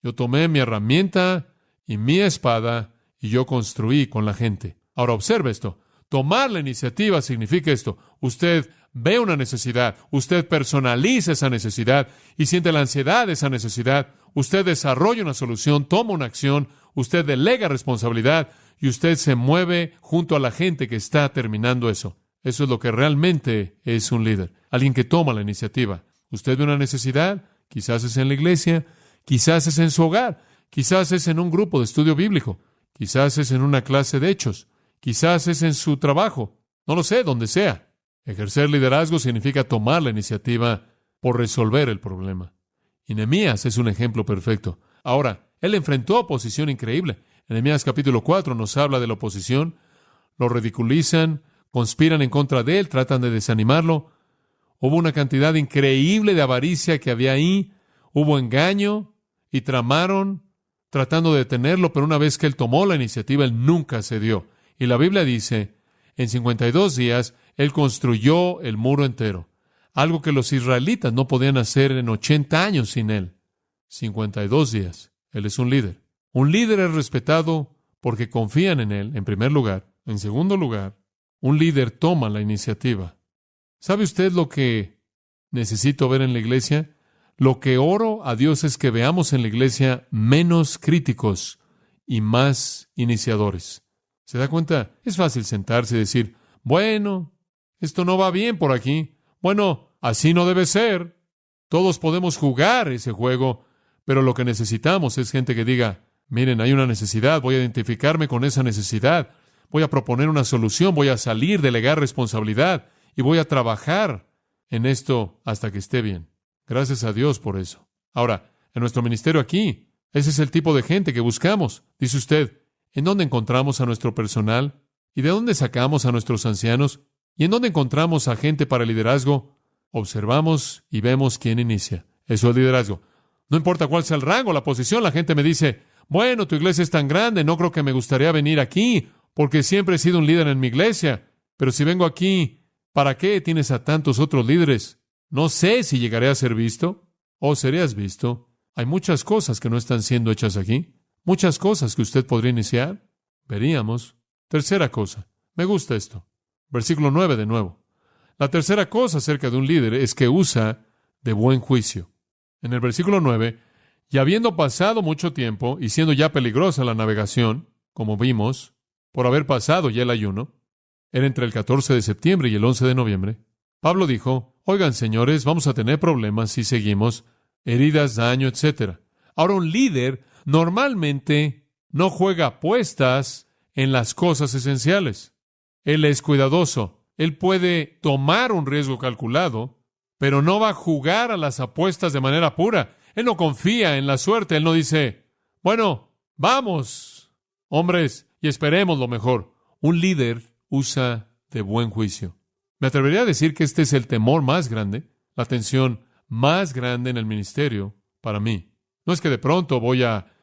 Yo tomé mi herramienta y mi espada y yo construí con la gente. Ahora observe esto. Tomar la iniciativa significa esto. Usted ve una necesidad, usted personaliza esa necesidad y siente la ansiedad de esa necesidad. Usted desarrolla una solución, toma una acción, usted delega responsabilidad y usted se mueve junto a la gente que está terminando eso. Eso es lo que realmente es un líder, alguien que toma la iniciativa. Usted ve una necesidad, quizás es en la iglesia, quizás es en su hogar, quizás es en un grupo de estudio bíblico, quizás es en una clase de hechos, quizás es en su trabajo, no lo sé, donde sea. Ejercer liderazgo significa tomar la iniciativa por resolver el problema. Y Nehemías es un ejemplo perfecto. Ahora, él enfrentó oposición increíble. En Nehemías capítulo 4 nos habla de la oposición. Lo ridiculizan, conspiran en contra de él, tratan de desanimarlo. Hubo una cantidad increíble de avaricia que había ahí. Hubo engaño y tramaron tratando de detenerlo, pero una vez que él tomó la iniciativa, él nunca cedió. Y la Biblia dice, en 52 días, él construyó el muro entero. Algo que los israelitas no podían hacer en 80 años sin él. 52 días. Él es un líder. Un líder es respetado porque confían en él, en primer lugar. En segundo lugar, un líder toma la iniciativa. ¿Sabe usted lo que necesito ver en la iglesia? Lo que oro a Dios es que veamos en la iglesia menos críticos y más iniciadores. ¿Se da cuenta? Es fácil sentarse y decir, bueno, esto no va bien por aquí. Bueno, así no debe ser. Todos podemos jugar ese juego, pero lo que necesitamos es gente que diga, miren, hay una necesidad, voy a identificarme con esa necesidad, voy a proponer una solución, voy a salir, delegar responsabilidad y voy a trabajar en esto hasta que esté bien. Gracias a Dios por eso. Ahora, en nuestro ministerio aquí, ese es el tipo de gente que buscamos. Dice usted, ¿en dónde encontramos a nuestro personal? ¿Y de dónde sacamos a nuestros ancianos? ¿Y en dónde encontramos a gente para el liderazgo? Observamos y vemos quién inicia. Eso es liderazgo. No importa cuál sea el rango, la posición, la gente me dice, bueno, tu iglesia es tan grande, no creo que me gustaría venir aquí, porque siempre he sido un líder en mi iglesia. Pero si vengo aquí, ¿para qué tienes a tantos otros líderes? No sé si llegaré a ser visto o serías visto. Hay muchas cosas que no están siendo hechas aquí. Muchas cosas que usted podría iniciar. Veríamos. Tercera cosa. Me gusta esto. Versículo 9 de nuevo. La tercera cosa acerca de un líder es que usa de buen juicio. En el versículo 9, y habiendo pasado mucho tiempo y siendo ya peligrosa la navegación, como vimos, por haber pasado ya el ayuno, era entre el 14 de septiembre y el 11 de noviembre, Pablo dijo, oigan, señores, vamos a tener problemas si seguimos, heridas, daño, etc. Ahora, un líder normalmente no juega apuestas en las cosas esenciales. Él es cuidadoso. Él puede tomar un riesgo calculado, pero no va a jugar a las apuestas de manera pura. Él no confía en la suerte. Él no dice, bueno, vamos, hombres, y esperemos lo mejor. Un líder usa de buen juicio. Me atrevería a decir que este es el temor más grande, la tensión más grande en el ministerio para mí. No es que de pronto voy a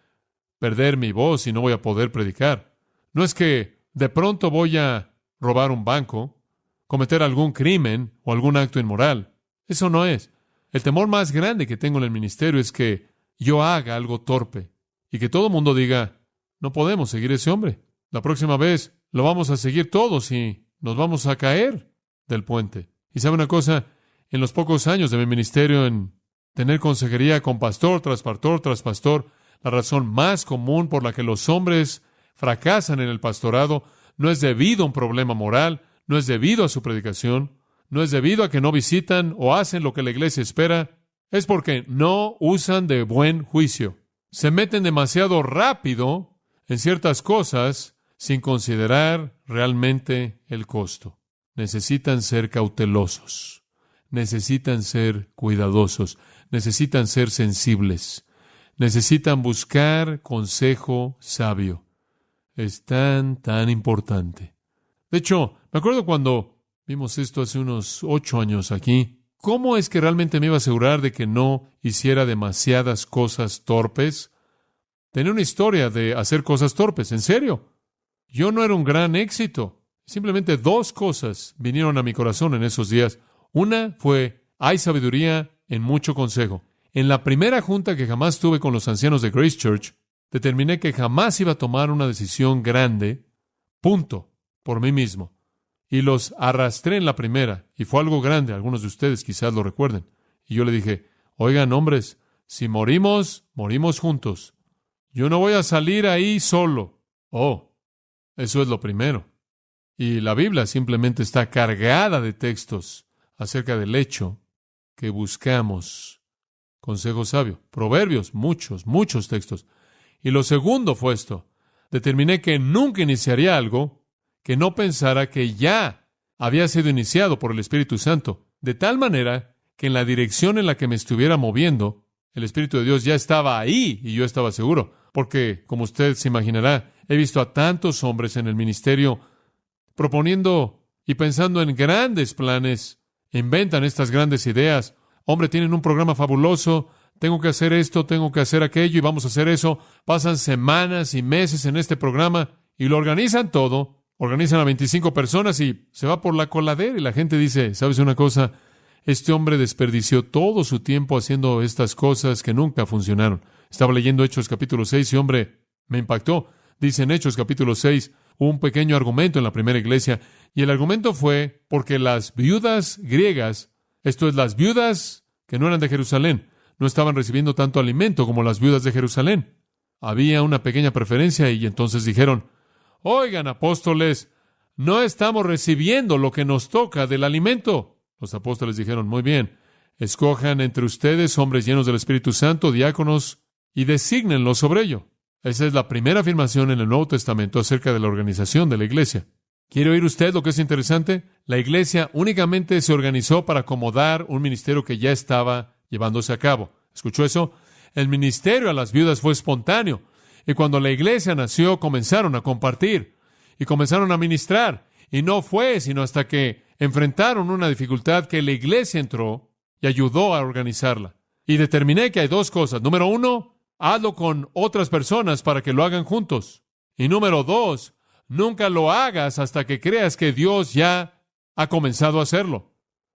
perder mi voz y no voy a poder predicar. No es que de pronto voy a robar un banco, cometer algún crimen o algún acto inmoral. Eso no es. El temor más grande que tengo en el ministerio es que yo haga algo torpe y que todo el mundo diga, no podemos seguir ese hombre. La próxima vez lo vamos a seguir todos y nos vamos a caer del puente. Y sabe una cosa, en los pocos años de mi ministerio en tener consejería con pastor tras pastor tras pastor, la razón más común por la que los hombres fracasan en el pastorado no es debido a un problema moral, no es debido a su predicación, no es debido a que no visitan o hacen lo que la iglesia espera, es porque no usan de buen juicio. Se meten demasiado rápido en ciertas cosas sin considerar realmente el costo. Necesitan ser cautelosos, necesitan ser cuidadosos, necesitan ser sensibles, necesitan buscar consejo sabio. Es tan importante. De hecho, me acuerdo cuando vimos esto hace unos 8 años aquí. ¿Cómo es que realmente me iba a asegurar de que no hiciera demasiadas cosas torpes? Tenía una historia de hacer cosas torpes, en serio. Yo no era un gran éxito. Simplemente 2 cosas vinieron a mi corazón en esos días. Una fue, hay sabiduría en mucho consejo. En la primera junta que jamás tuve con los ancianos de Grace Church, determiné que jamás iba a tomar una decisión grande, punto, por mí mismo. Y los arrastré en la primera, y fue algo grande, algunos de ustedes quizás lo recuerden. Y yo le dije, oigan, hombres, si morimos, morimos juntos. Yo no voy a salir ahí solo. Oh, eso es lo primero. Y la Biblia simplemente está cargada de textos acerca del hecho que buscamos consejo sabio. Proverbios, muchos textos. Y lo segundo fue esto. Determiné que nunca iniciaría algo que no pensara que ya había sido iniciado por el Espíritu Santo, de tal manera que en la dirección en la que me estuviera moviendo, el Espíritu de Dios ya estaba ahí y yo estaba seguro. Porque, como usted se imaginará, he visto a tantos hombres en el ministerio proponiendo y pensando en grandes planes, inventan estas grandes ideas. Hombre, tienen un programa fabuloso, tengo que hacer esto, tengo que hacer aquello y vamos a hacer eso. Pasan semanas y meses en este programa y lo organizan todo. Organizan a 25 personas y se va por la coladera y la gente dice, ¿sabes una cosa? Este hombre desperdició todo su tiempo haciendo estas cosas que nunca funcionaron. Estaba leyendo Hechos capítulo 6 y, hombre, me impactó. Dice en Hechos capítulo 6, hubo un pequeño argumento en la primera iglesia y el argumento fue porque las viudas griegas, esto es, las viudas que no eran de Jerusalén, no estaban recibiendo tanto alimento como las viudas de Jerusalén. Había una pequeña preferencia y entonces dijeron, oigan, apóstoles, no estamos recibiendo lo que nos toca del alimento. Los apóstoles dijeron, muy bien, escojan entre ustedes hombres llenos del Espíritu Santo, diáconos, y desígnenlos sobre ello. Esa es la primera afirmación en el Nuevo Testamento acerca de la organización de la iglesia. ¿Quiere oír usted lo que es interesante? La iglesia únicamente se organizó para acomodar un ministerio que ya estaba llevándose a cabo. ¿Escuchó eso? El ministerio a las viudas fue espontáneo. Y cuando la iglesia nació, comenzaron a compartir y comenzaron a ministrar. Y no fue sino hasta que enfrentaron una dificultad que la iglesia entró y ayudó a organizarla. Y determiné que hay dos cosas. Número uno, hazlo con otras personas para que lo hagan juntos. Y número dos, nunca lo hagas hasta que creas que Dios ya ha comenzado a hacerlo.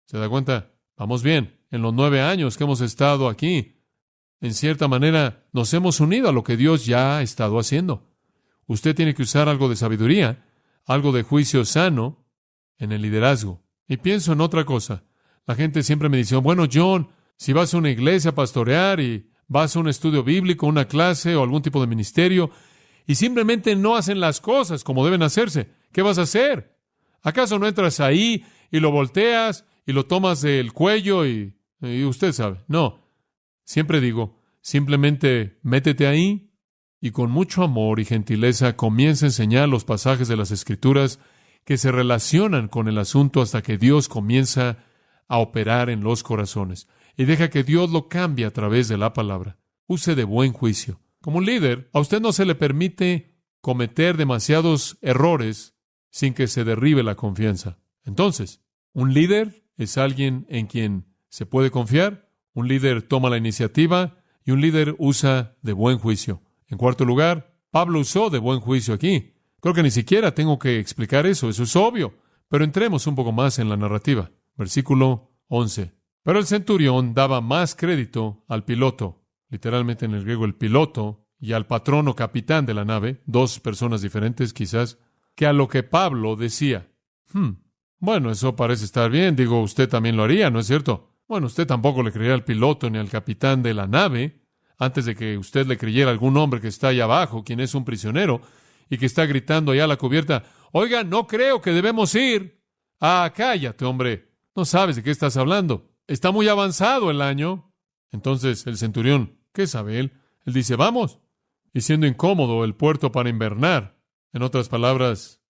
¿Se da cuenta? Vamos bien. En los 9 años que hemos estado aquí, en cierta manera, nos hemos unido a lo que Dios ya ha estado haciendo. Usted tiene que usar algo de sabiduría, algo de juicio sano en el liderazgo. Y pienso en otra cosa. La gente siempre me dice, bueno, John, si vas a una iglesia a pastorear y vas a un estudio bíblico, una clase o algún tipo de ministerio, y simplemente no hacen las cosas como deben hacerse, ¿qué vas a hacer? ¿Acaso no entras ahí y lo volteas y lo tomas del cuello y usted sabe? No. Siempre digo, simplemente métete ahí y con mucho amor y gentileza comienza a enseñar los pasajes de las Escrituras que se relacionan con el asunto hasta que Dios comienza a operar en los corazones. Y deja que Dios lo cambie a través de la palabra. Use de buen juicio. Como un líder, a usted no se le permite cometer demasiados errores sin que se derribe la confianza. Entonces, un líder es alguien en quien se puede confiar. Un líder toma la iniciativa y un líder usa de buen juicio. En cuarto lugar, Pablo usó de buen juicio aquí. Creo que ni siquiera tengo que explicar eso es obvio. Pero entremos un poco más en la narrativa. Versículo 11. Pero el centurión daba más crédito al piloto, literalmente en el griego el piloto, y al patrón o capitán de la nave, dos personas diferentes quizás, que a lo que Pablo decía. Bueno, eso parece estar bien. Digo, usted también lo haría, ¿no es cierto? Bueno, usted tampoco le creería al piloto ni al capitán de la nave antes de que usted le creyera a algún hombre que está allá abajo, quien es un prisionero, y que está gritando allá a la cubierta, oiga, no creo que debemos ir. Ah, cállate, hombre. No sabes de qué estás hablando. Está muy avanzado el año. Entonces el centurión, ¿qué sabe él? Él dice, vamos. Y siendo incómodo el puerto para invernar, en otras palabras,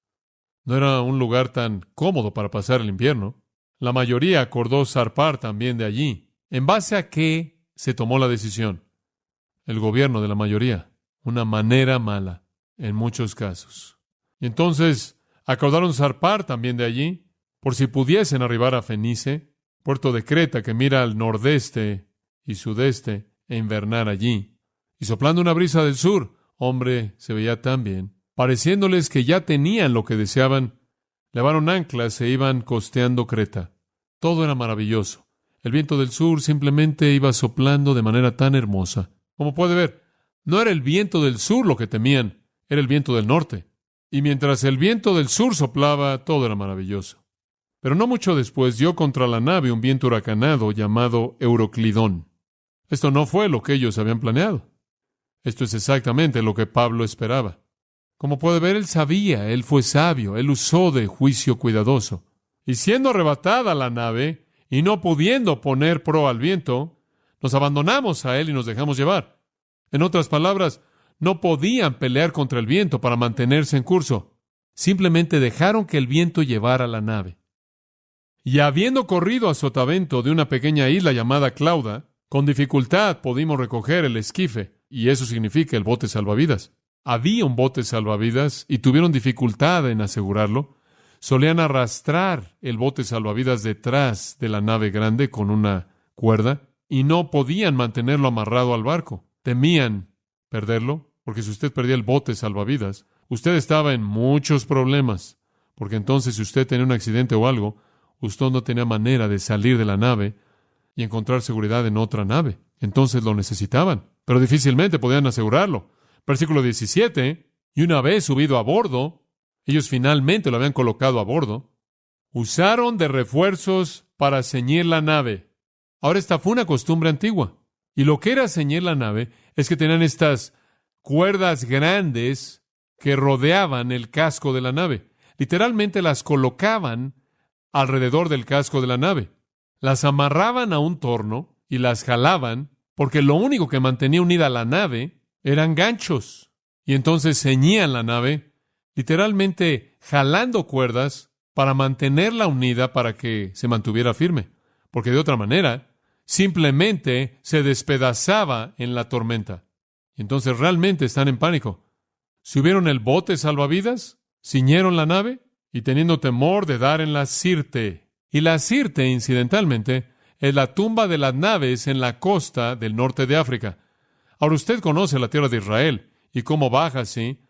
no era un lugar tan cómodo para pasar el invierno. La mayoría acordó zarpar también de allí. ¿En base a qué se tomó la decisión? El gobierno de la mayoría. Una manera mala, en muchos casos. Y entonces acordaron zarpar también de allí, por si pudiesen arribar a Fenice, puerto de Creta que mira al nordeste y sudeste, e invernar allí. Y soplando una brisa del sur, hombre, se veía tan bien, pareciéndoles que ya tenían lo que deseaban, levaron anclas e iban costeando Creta. Todo era maravilloso. El viento del sur simplemente iba soplando de manera tan hermosa. Como puede ver, no era el viento del sur lo que temían, era el viento del norte. Y mientras el viento del sur soplaba, todo era maravilloso. Pero no mucho después dio contra la nave un viento huracanado llamado Euroclidón. Esto no fue lo que ellos habían planeado. Esto es exactamente lo que Pablo esperaba. Como puede ver, él sabía, él fue sabio, él usó de juicio cuidadoso. Y siendo arrebatada la nave, y no pudiendo poner proa al viento, nos abandonamos a él y nos dejamos llevar. En otras palabras, no podían pelear contra el viento para mantenerse en curso. Simplemente dejaron que el viento llevara la nave. Y habiendo corrido a sotavento de una pequeña isla llamada Clauda, con dificultad pudimos recoger el esquife, y eso significa el bote salvavidas. Había un bote salvavidas y tuvieron dificultad en asegurarlo. Solían arrastrar el bote salvavidas detrás de la nave grande con una cuerda y no podían mantenerlo amarrado al barco. Temían perderlo, porque si usted perdía el bote salvavidas, usted estaba en muchos problemas, porque entonces si usted tenía un accidente o algo, usted no tenía manera de salir de la nave y encontrar seguridad en otra nave. Entonces lo necesitaban, pero difícilmente podían asegurarlo. Versículo 17, y una vez subido a bordo, ellos finalmente lo habían colocado a bordo, usaron de refuerzos para ceñir la nave. Ahora esta fue una costumbre antigua, y lo que era ceñir la nave es que tenían estas cuerdas grandes que rodeaban el casco de la nave. Literalmente las colocaban alrededor del casco de la nave. Las amarraban a un torno y las jalaban, porque lo único que mantenía unida la nave eran ganchos. Y entonces ceñían la nave, literalmente jalando cuerdas para mantenerla unida para que se mantuviera firme. Porque de otra manera, simplemente se despedazaba en la tormenta. Y entonces realmente están en pánico. Subieron el bote salvavidas, ciñeron la nave y teniendo temor de dar en la Sirte. Y la Sirte, incidentalmente, es la tumba de las naves en la costa del norte de África. Ahora usted conoce la tierra de Israel y cómo baja así,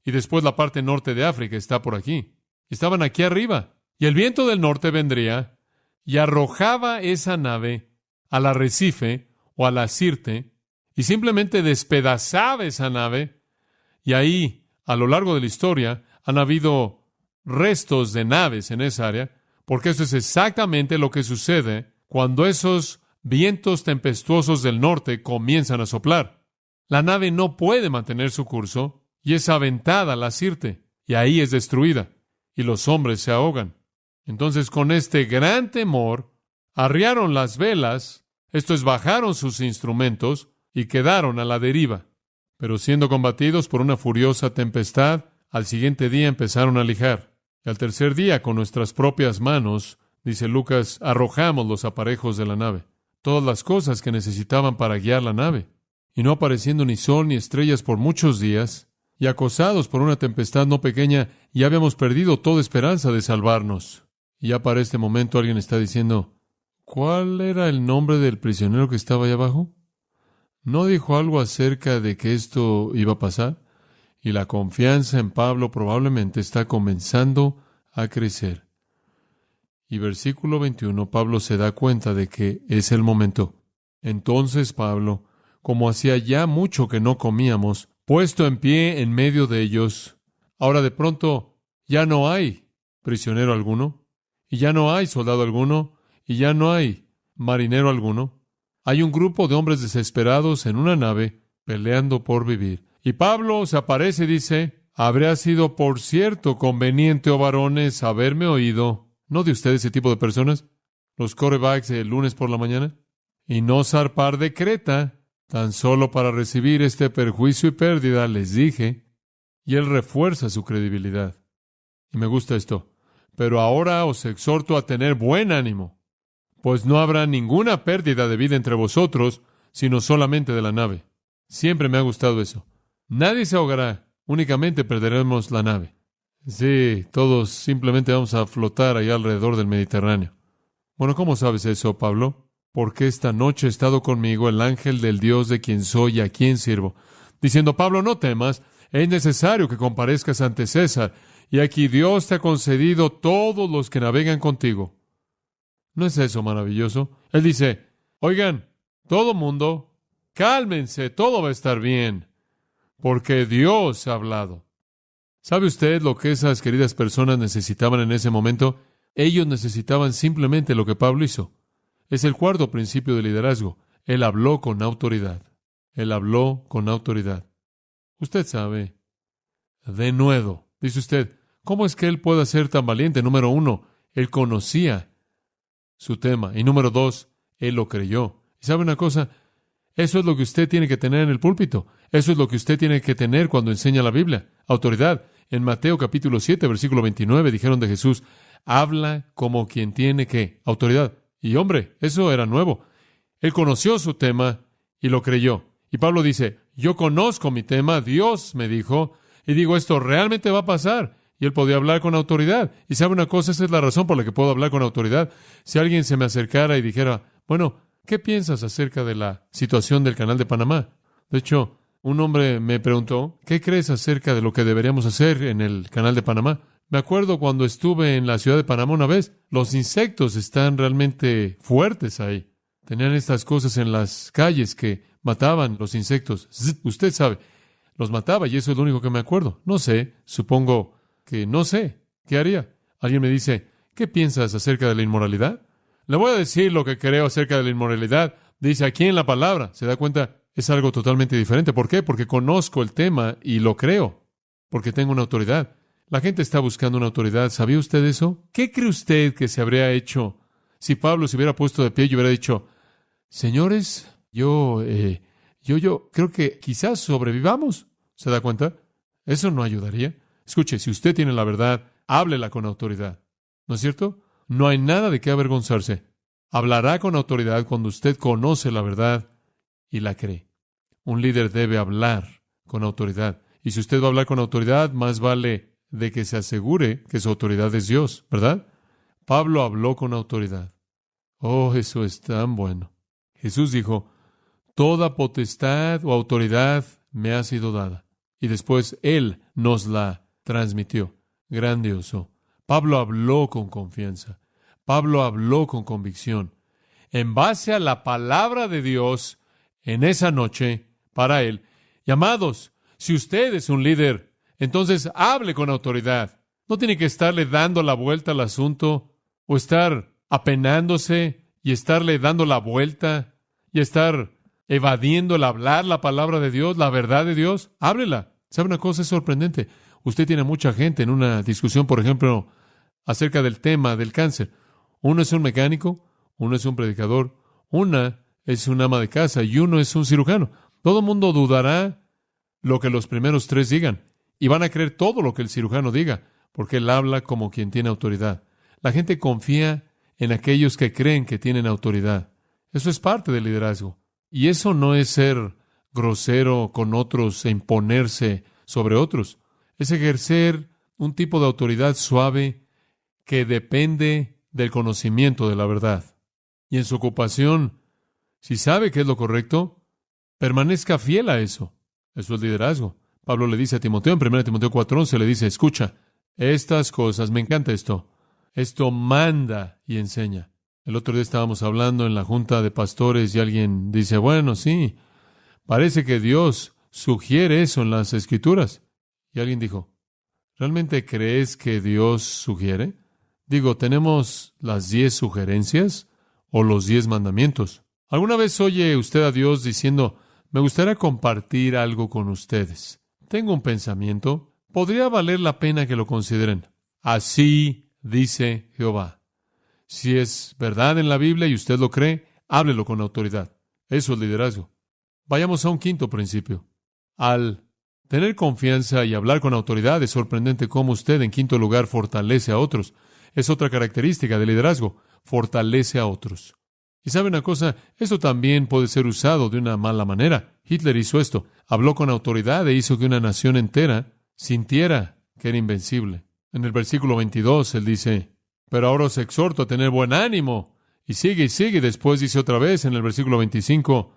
y después la parte norte de África está por aquí. Estaban aquí arriba, y el viento del norte vendría y arrojaba esa nave al arrecife o a la Sirte, y simplemente despedazaba esa nave, y ahí, a lo largo de la historia, han habido restos de naves en esa área, porque eso es exactamente lo que sucede cuando esos vientos tempestuosos del norte comienzan a soplar. La nave no puede mantener su curso y es aventada a la Sirte, y ahí es destruida, y los hombres se ahogan. Entonces, con este gran temor, arriaron las velas, esto es, bajaron sus instrumentos y quedaron a la deriva. Pero siendo combatidos por una furiosa tempestad, al siguiente día empezaron a lijar. Y al tercer día, con nuestras propias manos, dice Lucas, arrojamos los aparejos de la nave, todas las cosas que necesitaban para guiar la nave. Y no apareciendo ni sol ni estrellas por muchos días, y acosados por una tempestad no pequeña, ya habíamos perdido toda esperanza de salvarnos. Y ya para este momento alguien está diciendo, ¿cuál era el nombre del prisionero que estaba allá abajo? ¿No dijo algo acerca de que esto iba a pasar? Y la confianza en Pablo probablemente está comenzando a crecer. Y versículo 21, Pablo se da cuenta de que es el momento. Entonces Pablo, como hacía ya mucho que no comíamos, puesto en pie en medio de ellos, ahora de pronto ya no hay prisionero alguno, y ya no hay soldado alguno, y ya no hay marinero alguno. Hay un grupo de hombres desesperados en una nave peleando por vivir. Y Pablo se aparece y dice, habría sido por cierto conveniente, oh varones, haberme oído, ¿no de ustedes ese tipo de personas? Los quarterbacks el lunes por la mañana, y no zarpar de Creta, tan solo para recibir este perjuicio y pérdida, les dije, y él refuerza su credibilidad. Y me gusta esto. Pero ahora os exhorto a tener buen ánimo, pues no habrá ninguna pérdida de vida entre vosotros, sino solamente de la nave. Siempre me ha gustado eso. Nadie se ahogará, únicamente perderemos la nave. Sí, todos simplemente vamos a flotar allá alrededor del Mediterráneo. Bueno, ¿cómo sabes eso, Pablo? Porque esta noche ha estado conmigo el ángel del Dios de quien soy y a quien sirvo, diciendo, Pablo, no temas, es necesario que comparezcas ante César, y aquí Dios te ha concedido todos los que navegan contigo. ¿No es eso maravilloso? Él dice, oigan, todo mundo, cálmense, todo va a estar bien, porque Dios ha hablado. ¿Sabe usted lo que esas queridas personas necesitaban en ese momento? Ellos necesitaban simplemente lo que Pablo hizo. Es el cuarto principio de liderazgo. Él habló con autoridad. Él habló con autoridad. Usted sabe, de nuevo, dice usted, ¿cómo es que él puede ser tan valiente? Número uno, él conocía su tema. Y número dos, él lo creyó. ¿Y sabe una cosa? Eso es lo que usted tiene que tener en el púlpito. Eso es lo que usted tiene que tener cuando enseña la Biblia. Autoridad. En Mateo capítulo 7, versículo 29, dijeron de Jesús, habla como quien tiene ¿qué? Autoridad. Y hombre, eso era nuevo. Él conoció su tema y lo creyó. Y Pablo dice, yo conozco mi tema, Dios me dijo, y digo, esto realmente va a pasar. Y él podía hablar con autoridad. Y sabe una cosa, esa es la razón por la que puedo hablar con autoridad. Si alguien se me acercara y dijera, bueno, ¿qué piensas acerca de la situación del Canal de Panamá? De hecho, un hombre me preguntó, ¿qué crees acerca de lo que deberíamos hacer en el Canal de Panamá? Me acuerdo cuando estuve en la ciudad de Panamá una vez, los insectos están realmente fuertes ahí. Tenían estas cosas en las calles que mataban los insectos. Usted sabe, los mataba y eso es lo único que me acuerdo. No sé, supongo que no sé. ¿Qué haría? Alguien me dice, ¿qué piensas acerca de la inmoralidad? Le voy a decir lo que creo acerca de la inmoralidad. Dice aquí en la palabra. ¿Se da cuenta? Es algo totalmente diferente. ¿Por qué? Porque conozco el tema y lo creo. Porque tengo una autoridad. La gente está buscando una autoridad. ¿Sabía usted eso? ¿Qué cree usted que se habría hecho si Pablo se hubiera puesto de pie y hubiera dicho, señores, yo creo que quizás sobrevivamos? ¿Se da cuenta? Eso no ayudaría. Escuche, si usted tiene la verdad, háblela con autoridad. ¿No es cierto? No hay nada de qué avergonzarse. Hablará con autoridad cuando usted conoce la verdad y la cree. Un líder debe hablar con autoridad. Y si usted va a hablar con autoridad, más vale de que se asegure que su autoridad es Dios, ¿verdad? Pablo habló con autoridad. Oh, eso es tan bueno. Jesús dijo, toda potestad o autoridad me ha sido dada. Y después Él nos la transmitió. Grandioso. Pablo habló con confianza. Pablo habló con convicción. En base a la palabra de Dios, en esa noche, para él. Y amados, si usted es un líder, entonces hable con autoridad. No tiene que estarle dando la vuelta al asunto, o estar apenándose, y estarle dando la vuelta, y estar evadiendo el hablar la palabra de Dios, la verdad de Dios. Háblela. ¿Sabe una cosa? Es sorprendente. Usted tiene mucha gente en una discusión, por ejemplo, acerca del tema del cáncer. Uno es un mecánico, uno es un predicador, una es un ama de casa y uno es un cirujano. Todo el mundo dudará lo que los primeros tres digan y van a creer todo lo que el cirujano diga, porque él habla como quien tiene autoridad. La gente confía en aquellos que creen que tienen autoridad. Eso es parte del liderazgo. Y eso no es ser grosero con otros e imponerse sobre otros. Es ejercer un tipo de autoridad suave que depende del conocimiento de la verdad. Y en su ocupación, si sabe que es lo correcto, permanezca fiel a eso. Eso es liderazgo. Pablo le dice a Timoteo, en 1 Timoteo 4:11, le dice, escucha, estas cosas, me encanta esto. Esto manda y enseña. El otro día estábamos hablando en la junta de pastores y alguien dice, bueno, sí, parece que Dios sugiere eso en las Escrituras. Y alguien dijo, ¿realmente crees que Dios sugiere? Digo, ¿tenemos las 10 sugerencias o los 10 mandamientos? ¿Alguna vez oye usted a Dios diciendo, me gustaría compartir algo con ustedes? Tengo un pensamiento, podría valer la pena que lo consideren. Así dice Jehová. Si es verdad en la Biblia y usted lo cree, háblelo con autoridad. Eso es liderazgo. Vayamos a un quinto principio. Al tener confianza y hablar con autoridad, es sorprendente cómo usted, en quinto lugar, fortalece a otros. Es otra característica del liderazgo. Fortalece a otros. Y sabe una cosa, esto también puede ser usado de una mala manera. Hitler hizo esto. Habló con autoridad e hizo que una nación entera sintiera que era invencible. En el versículo 22, él dice, pero ahora os exhorto a tener buen ánimo. Y sigue, y después dice otra vez en el versículo 25,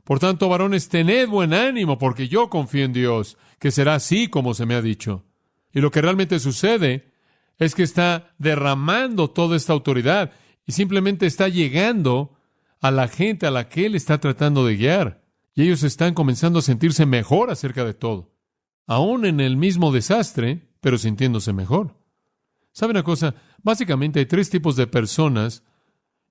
por tanto, varones, tened buen ánimo, porque yo confío en Dios, que será así como se me ha dicho. Y lo que realmente sucede es que está derramando toda esta autoridad y simplemente está llegando a la gente a la que Él está tratando de guiar. Y ellos están comenzando a sentirse mejor acerca de todo. Aún en el mismo desastre, pero sintiéndose mejor. ¿Sabe una cosa? Básicamente hay 3 tipos de personas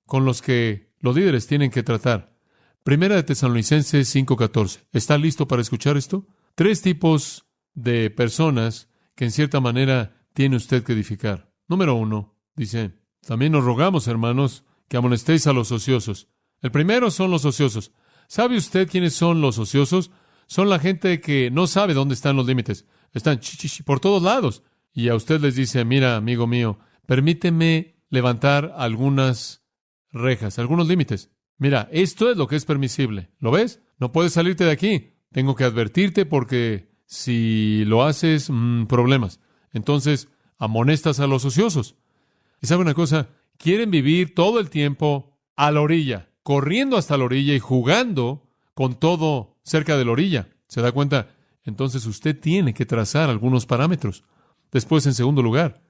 con los que los líderes tienen que tratar. Primera de Tesalonicenses 5:14. ¿Está listo para escuchar esto? 3 tipos de personas que en cierta manera tiene usted que edificar. Número 1, dice, también nos rogamos, hermanos, que amonestéis a los ociosos. El primero son los ociosos. ¿Sabe usted quiénes son los ociosos? Son la gente que no sabe dónde están los límites. Están por todos lados. Y a usted les dice, mira, amigo mío, permíteme levantar algunas rejas, algunos límites. Mira, esto es lo que es permisible. ¿Lo ves? No puedes salirte de aquí. Tengo que advertirte porque si lo haces, problemas. Entonces, amonestas a los ociosos. Y sabe una cosa, quieren vivir todo el tiempo a la orilla, corriendo hasta la orilla y jugando con todo cerca de la orilla. ¿Se da cuenta? Entonces usted tiene que trazar algunos parámetros. Después, en segundo lugar,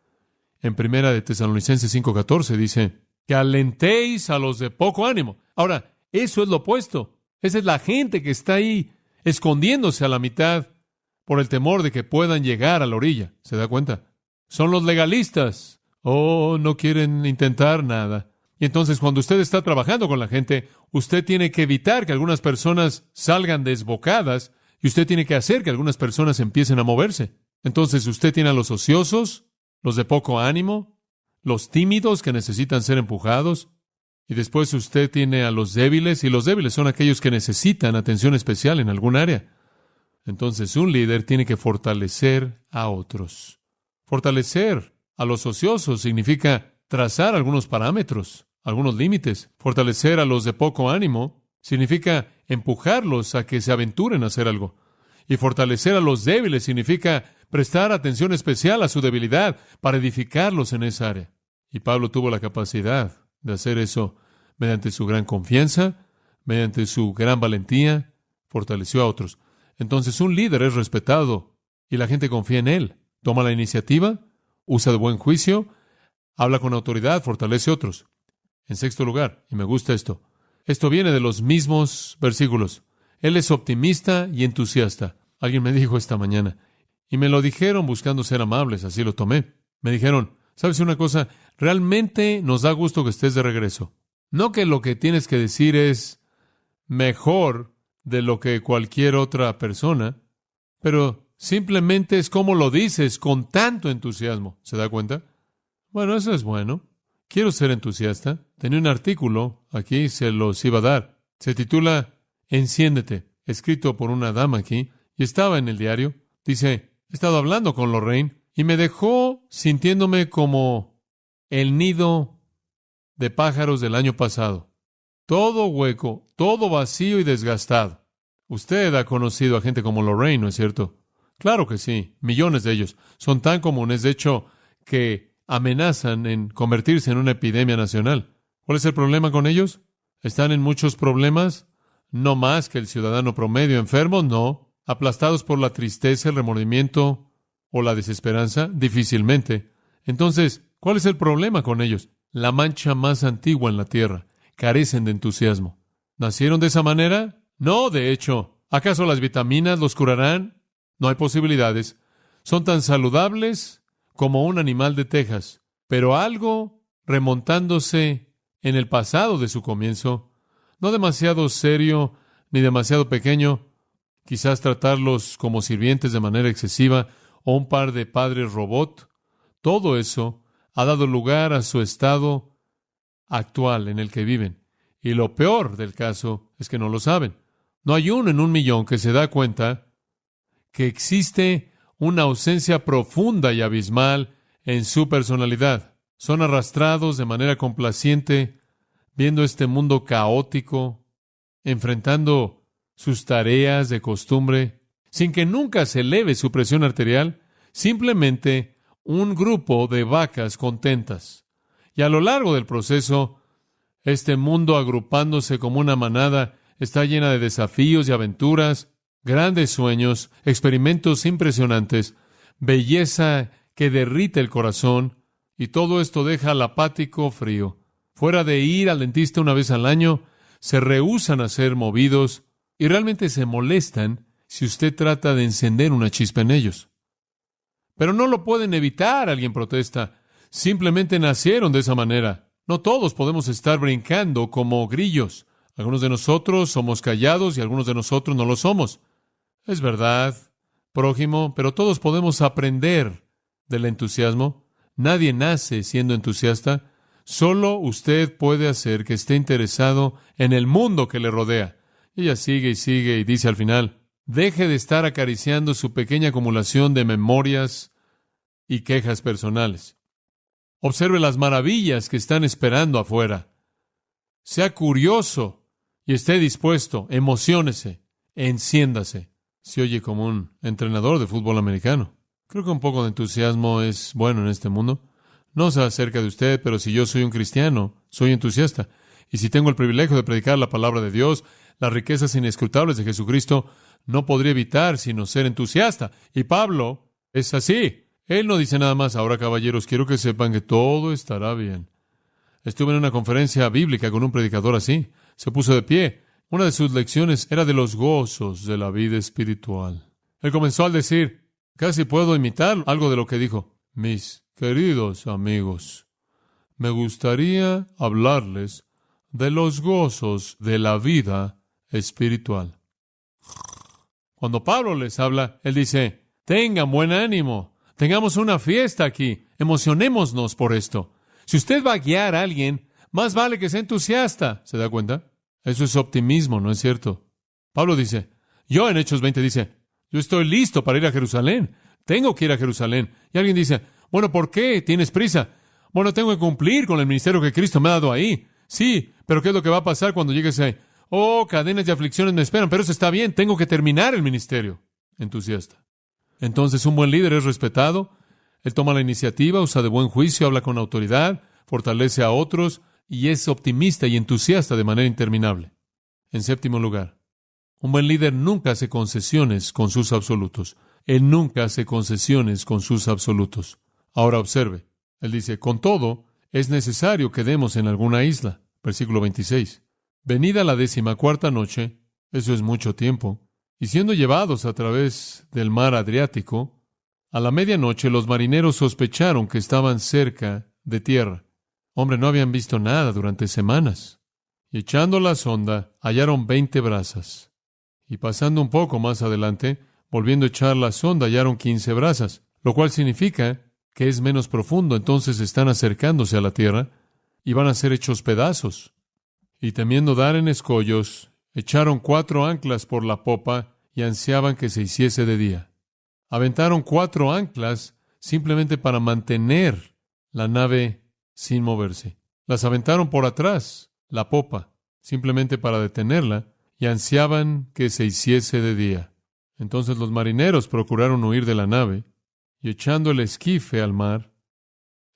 en Primera de Tesalonicenses 5:14 dice, que alentéis a los de poco ánimo. Ahora, eso es lo opuesto. Esa es la gente que está ahí escondiéndose a la mitad por el temor de que puedan llegar a la orilla. ¿Se da cuenta? Son los legalistas. No quieren intentar nada. Y entonces, cuando usted está trabajando con la gente, usted tiene que evitar que algunas personas salgan desbocadas y usted tiene que hacer que algunas personas empiecen a moverse. Entonces, usted tiene a los ociosos, los de poco ánimo, los tímidos que necesitan ser empujados, y después usted tiene a los débiles, y los débiles son aquellos que necesitan atención especial en algún área. Entonces, un líder tiene que fortalecer a otros. Fortalecer a los ociosos significa trazar algunos parámetros, algunos límites. Fortalecer a los de poco ánimo significa empujarlos a que se aventuren a hacer algo. Y fortalecer a los débiles significa prestar atención especial a su debilidad para edificarlos en esa área. Y Pablo tuvo la capacidad de hacer eso mediante su gran confianza, mediante su gran valentía, fortaleció a otros. Entonces, un líder es respetado y la gente confía en él. Toma la iniciativa, usa de buen juicio, habla con autoridad, fortalece a otros. En sexto lugar, y me gusta esto viene de los mismos versículos. Él es optimista y entusiasta. Alguien me dijo esta mañana, y me lo dijeron buscando ser amables, así lo tomé. Me dijeron, ¿sabes una cosa? Realmente nos da gusto que estés de regreso. No que lo que tienes que decir es mejor de lo que cualquier otra persona, pero simplemente es como lo dices con tanto entusiasmo. ¿Se da cuenta? Bueno, eso es bueno. Quiero ser entusiasta. Tenía un artículo aquí, se los iba a dar. Se titula Enciéndete, escrito por una dama aquí, y estaba en el diario. Dice, he estado hablando con Lorraine y me dejó sintiéndome como el nido de pájaros del año pasado. Todo hueco, todo vacío y desgastado. Usted ha conocido a gente como Lorraine, ¿no es cierto? Claro que sí, millones de ellos. Son tan comunes, de hecho, que amenazan en convertirse en una epidemia nacional. ¿Cuál es el problema con ellos? ¿Están en muchos problemas? No más que el ciudadano promedio. ¿Enfermos? No. ¿Aplastados por la tristeza, el remordimiento o la desesperanza? Difícilmente. Entonces, ¿cuál es el problema con ellos? La mancha más antigua en la tierra. Carecen de entusiasmo. ¿Nacieron de esa manera? No, de hecho. ¿Acaso las vitaminas los curarán? No hay posibilidades. Son tan saludables como un animal de Texas. Pero algo remontándose en el pasado de su comienzo, no demasiado serio ni demasiado pequeño, quizás tratarlos como sirvientes de manera excesiva o un par de padres robot, todo eso ha dado lugar a su estado actual en el que viven. Y lo peor del caso es que no lo saben. No hay uno en 1,000,000 que se da cuenta que existe una ausencia profunda y abismal en su personalidad. Son arrastrados de manera complaciente, viendo este mundo caótico, enfrentando sus tareas de costumbre, sin que nunca se eleve su presión arterial, simplemente un grupo de vacas contentas. Y a lo largo del proceso, este mundo agrupándose como una manada está llena de desafíos y aventuras, grandes sueños, experimentos impresionantes, belleza que derrite el corazón, y todo esto deja al apático frío. Fuera de ir al dentista una vez al año, se rehúsan a ser movidos y realmente se molestan si usted trata de encender una chispa en ellos. Pero no lo pueden evitar, alguien protesta. Simplemente nacieron de esa manera. No todos podemos estar brincando como grillos. Algunos de nosotros somos callados y algunos de nosotros no lo somos. Es verdad, prójimo, pero todos podemos aprender del entusiasmo. Nadie nace siendo entusiasta. Solo usted puede hacer que esté interesado en el mundo que le rodea. Y ella sigue y dice al final, deje de estar acariciando su pequeña acumulación de memorias y quejas personales. Observe las maravillas que están esperando afuera. Sea curioso y esté dispuesto. Emociónese, enciéndase. Se oye como un entrenador de fútbol americano. Creo que un poco de entusiasmo es bueno en este mundo. No sé acerca de usted, pero si yo soy un cristiano, soy entusiasta. Y si tengo el privilegio de predicar la palabra de Dios, las riquezas inescrutables de Jesucristo, no podría evitar sino ser entusiasta. Y Pablo es así. Él no dice nada más, ahora caballeros, quiero que sepan que todo estará bien. Estuve en una conferencia bíblica con un predicador así. Se puso de pie. Una de sus lecciones era de los gozos de la vida espiritual. Él comenzó al decir, casi puedo imitar algo de lo que dijo. Mis queridos amigos, me gustaría hablarles de los gozos de la vida espiritual. Cuando Pablo les habla, él dice, tengan buen ánimo, tengamos una fiesta aquí, emocionémonos por esto. Si usted va a guiar a alguien, más vale que sea entusiasta. ¿Se da cuenta? Eso es optimismo, ¿no es cierto? Pablo dice, yo en Hechos 20 dice, yo estoy listo para ir a Jerusalén. Tengo que ir a Jerusalén. Y alguien dice, bueno, ¿por qué? ¿Tienes prisa? Bueno, tengo que cumplir con el ministerio que Cristo me ha dado ahí. Sí, pero ¿qué es lo que va a pasar cuando llegues ahí? Oh, cadenas de aflicciones me esperan, pero eso está bien. Tengo que terminar el ministerio. Entusiasta. Entonces, un buen líder es respetado. Él toma la iniciativa, usa de buen juicio, habla con autoridad, fortalece a otros y es optimista y entusiasta de manera interminable. En séptimo lugar, un buen líder nunca hace concesiones con sus absolutos. Él nunca hace concesiones con sus absolutos. Ahora observe. Él dice, con todo, es necesario que demos en alguna isla. Versículo 26. Venida la 14ª noche, eso es mucho tiempo, y siendo llevados a través del mar Adriático, a la medianoche los marineros sospecharon que estaban cerca de tierra. Hombre, no habían visto nada durante semanas. Y echando la sonda, hallaron 20 brazas. Y pasando un poco más adelante, volviendo a echar la sonda, hallaron 15 brazas, lo cual significa que es menos profundo. Entonces están acercándose a la tierra y van a ser hechos pedazos. Y temiendo dar en escollos, echaron 4 anclas por la popa y ansiaban que se hiciese de día. Aventaron 4 anclas simplemente para mantener la nave sin moverse. Las aventaron por atrás, la popa, simplemente para detenerla, y ansiaban que se hiciese de día. Entonces los marineros procuraron huir de la nave, y echando el esquife al mar,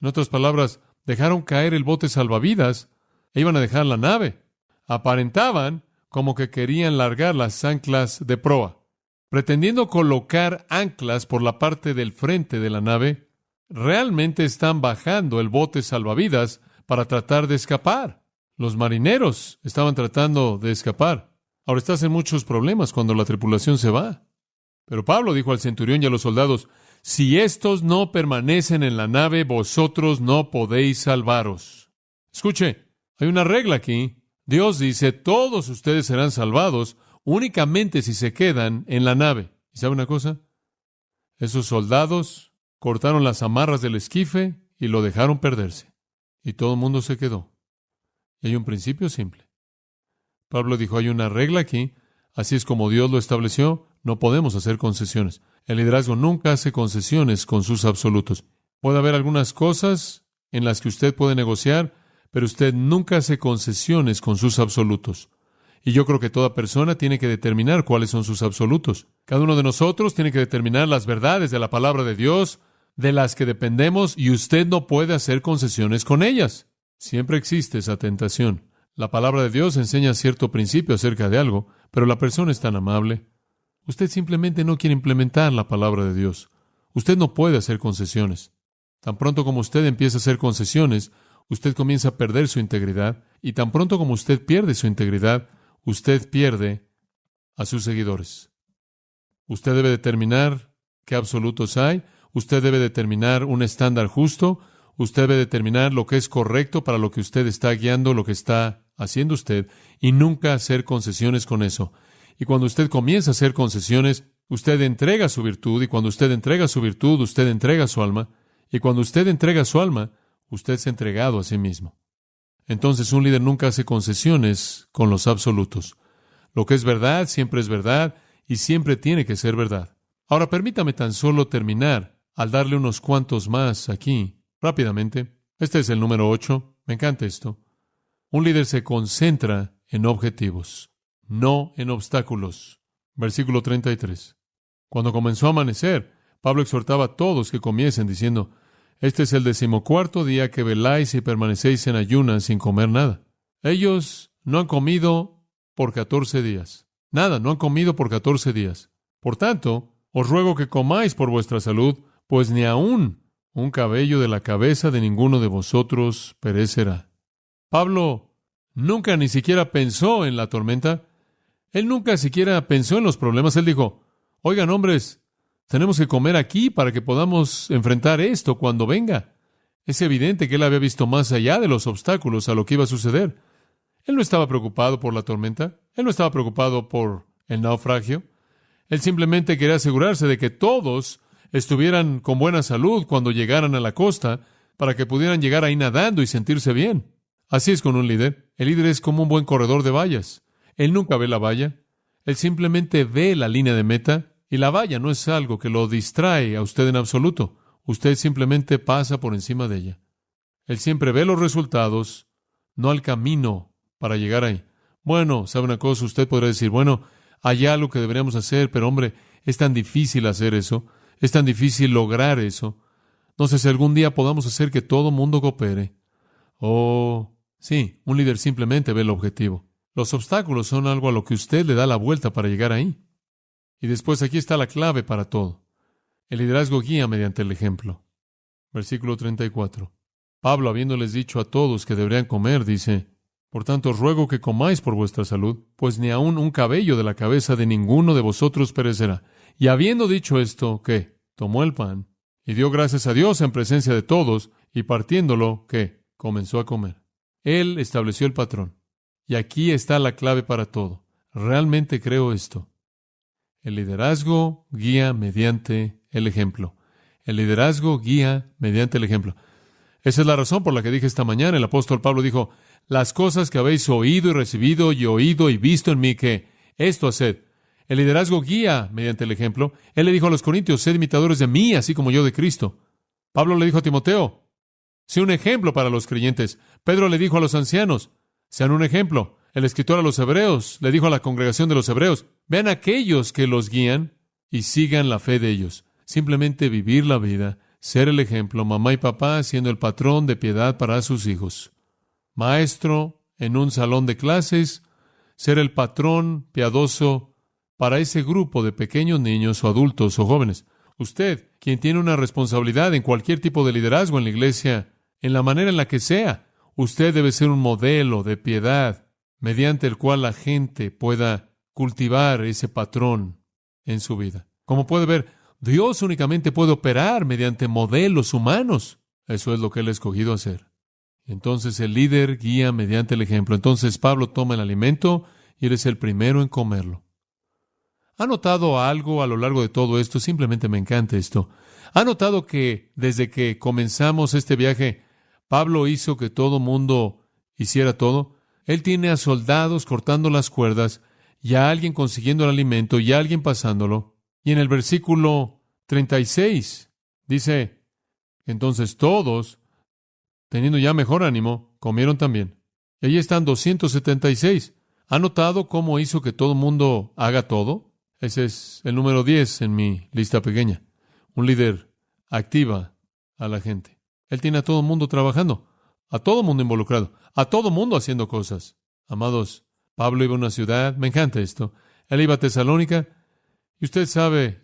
en otras palabras, dejaron caer el bote salvavidas e iban a dejar la nave. Aparentaban como que querían largar las anclas de proa. Pretendiendo colocar anclas por la parte del frente de la nave, realmente están bajando el bote salvavidas para tratar de escapar. Los marineros estaban tratando de escapar. Ahora estás en muchos problemas cuando la tripulación se va. Pero Pablo dijo al centurión y a los soldados, si estos no permanecen en la nave, vosotros no podéis salvaros. Escuche, hay una regla aquí. Dios dice, todos ustedes serán salvados únicamente si se quedan en la nave. ¿Y sabe una cosa? Esos soldados cortaron las amarras del esquife y lo dejaron perderse. Y todo el mundo se quedó. Y hay un principio simple. Pablo dijo, hay una regla aquí, así es como Dios lo estableció, no podemos hacer concesiones. El liderazgo nunca hace concesiones con sus absolutos. Puede haber algunas cosas en las que usted puede negociar, pero usted nunca hace concesiones con sus absolutos. Y yo creo que toda persona tiene que determinar cuáles son sus absolutos. Cada uno de nosotros tiene que determinar las verdades de la palabra de Dios, de las que dependemos, y usted no puede hacer concesiones con ellas. Siempre existe esa tentación. La palabra de Dios enseña cierto principio acerca de algo, pero la persona es tan amable. Usted simplemente no quiere implementar la palabra de Dios. Usted no puede hacer concesiones. Tan pronto como usted empieza a hacer concesiones, usted comienza a perder su integridad, y tan pronto como usted pierde su integridad, usted pierde a sus seguidores. Usted debe determinar qué absolutos hay, usted debe determinar un estándar justo, Usted debe determinar lo que es correcto para lo que usted está guiando, lo que está haciendo usted, y nunca hacer concesiones con eso. Y cuando usted comienza a hacer concesiones, usted entrega su virtud, y cuando usted entrega su virtud, usted entrega su alma, y cuando usted entrega su alma, usted se ha entregado a sí mismo. Entonces un líder nunca hace concesiones con los absolutos. Lo que es verdad siempre es verdad, y siempre tiene que ser verdad. Ahora permítame tan solo terminar al darle unos cuantos más aquí, rápidamente. Este es el número 8. Me encanta esto. Un líder se concentra en objetivos, no en obstáculos. Versículo 33. Cuando comenzó a amanecer, Pablo exhortaba a todos que comiesen diciendo: este es el 14º día que veláis y permanecéis en ayunas sin comer nada. Ellos no han comido por 14 días. Nada, no han comido por 14 días. Por tanto, os ruego que comáis por vuestra salud, pues ni aun un cabello de la cabeza de ninguno de vosotros perecerá. Pablo nunca ni siquiera pensó en la tormenta. Él nunca siquiera pensó en los problemas. Él dijo: oigan, hombres, tenemos que comer aquí para que podamos enfrentar esto cuando venga. Es evidente que él había visto más allá de los obstáculos a lo que iba a suceder. Él no estaba preocupado por la tormenta. Él no estaba preocupado por el naufragio. Él simplemente quería asegurarse de que todos estuvieran con buena salud cuando llegaran a la costa para que pudieran llegar ahí nadando y sentirse bien. Así es con un líder. El líder es como un buen corredor de vallas. Él nunca ve la valla. Él simplemente ve la línea de meta. Y la valla no es algo que lo distrae a usted en absoluto. Usted simplemente pasa por encima de ella. Él siempre ve los resultados, no el camino para llegar ahí. Bueno, ¿sabe una cosa? Usted podrá decir: bueno, hay algo que deberíamos hacer, pero hombre, es tan difícil hacer eso. Es tan difícil lograr eso. No sé si algún día podamos hacer que todo mundo coopere. Sí, un líder simplemente ve el objetivo. Los obstáculos son algo a lo que usted le da la vuelta para llegar ahí. Y después aquí está la clave para todo. El liderazgo guía mediante el ejemplo. Versículo 34. Pablo, habiéndoles dicho a todos que deberían comer, dice: por tanto, os ruego que comáis por vuestra salud, pues ni aun un cabello de la cabeza de ninguno de vosotros perecerá. Y habiendo dicho esto, ¿qué? Tomó el pan y dio gracias a Dios en presencia de todos, y partiéndolo, ¿qué? Comenzó a comer. Él estableció el patrón. Y aquí está la clave para todo. Realmente creo esto. El liderazgo guía mediante el ejemplo. El liderazgo guía mediante el ejemplo. Esa es la razón por la que dije esta mañana. El apóstol Pablo dijo: las cosas que habéis oído y visto en mí, que esto haced. El liderazgo guía mediante el ejemplo. Él le dijo a los corintios: sed imitadores de mí, así como yo de Cristo. Pablo le dijo a Timoteo: sé un ejemplo para los creyentes. Pedro le dijo a los ancianos: sean un ejemplo. El escritor a los hebreos le dijo a la congregación de los hebreos: vean a aquellos que los guían y sigan la fe de ellos. Simplemente vivir la vida, ser el ejemplo, mamá y papá siendo el patrón de piedad para sus hijos. Maestro en un salón de clases, ser el patrón piadoso para ese grupo de pequeños niños o adultos o jóvenes. Usted, quien tiene una responsabilidad en cualquier tipo de liderazgo en la iglesia, en la manera en la que sea, usted debe ser un modelo de piedad mediante el cual la gente pueda cultivar ese patrón en su vida. Como puede ver, Dios únicamente puede operar mediante modelos humanos. Eso es lo que Él ha escogido hacer. Entonces el líder guía mediante el ejemplo. Entonces Pablo toma el alimento y Él es el primero en comerlo. ¿Ha notado algo a lo largo de todo esto? Simplemente me encanta esto. ¿Ha notado que desde que comenzamos este viaje, Pablo hizo que todo mundo hiciera todo? Él tiene a soldados cortando las cuerdas, y a alguien consiguiendo el alimento, y a alguien pasándolo. Y en el versículo 36 dice: entonces todos, teniendo ya mejor ánimo, comieron también. Y ahí están 276. ¿Ha notado cómo hizo que todo el mundo haga todo? Ese es el número 10 en mi lista pequeña. Un líder activa a la gente. Él tiene a todo el mundo trabajando, a todo el mundo involucrado, a todo el mundo haciendo cosas. Amados, Pablo iba a una ciudad, me encanta esto. Él iba a Tesalónica, y usted sabe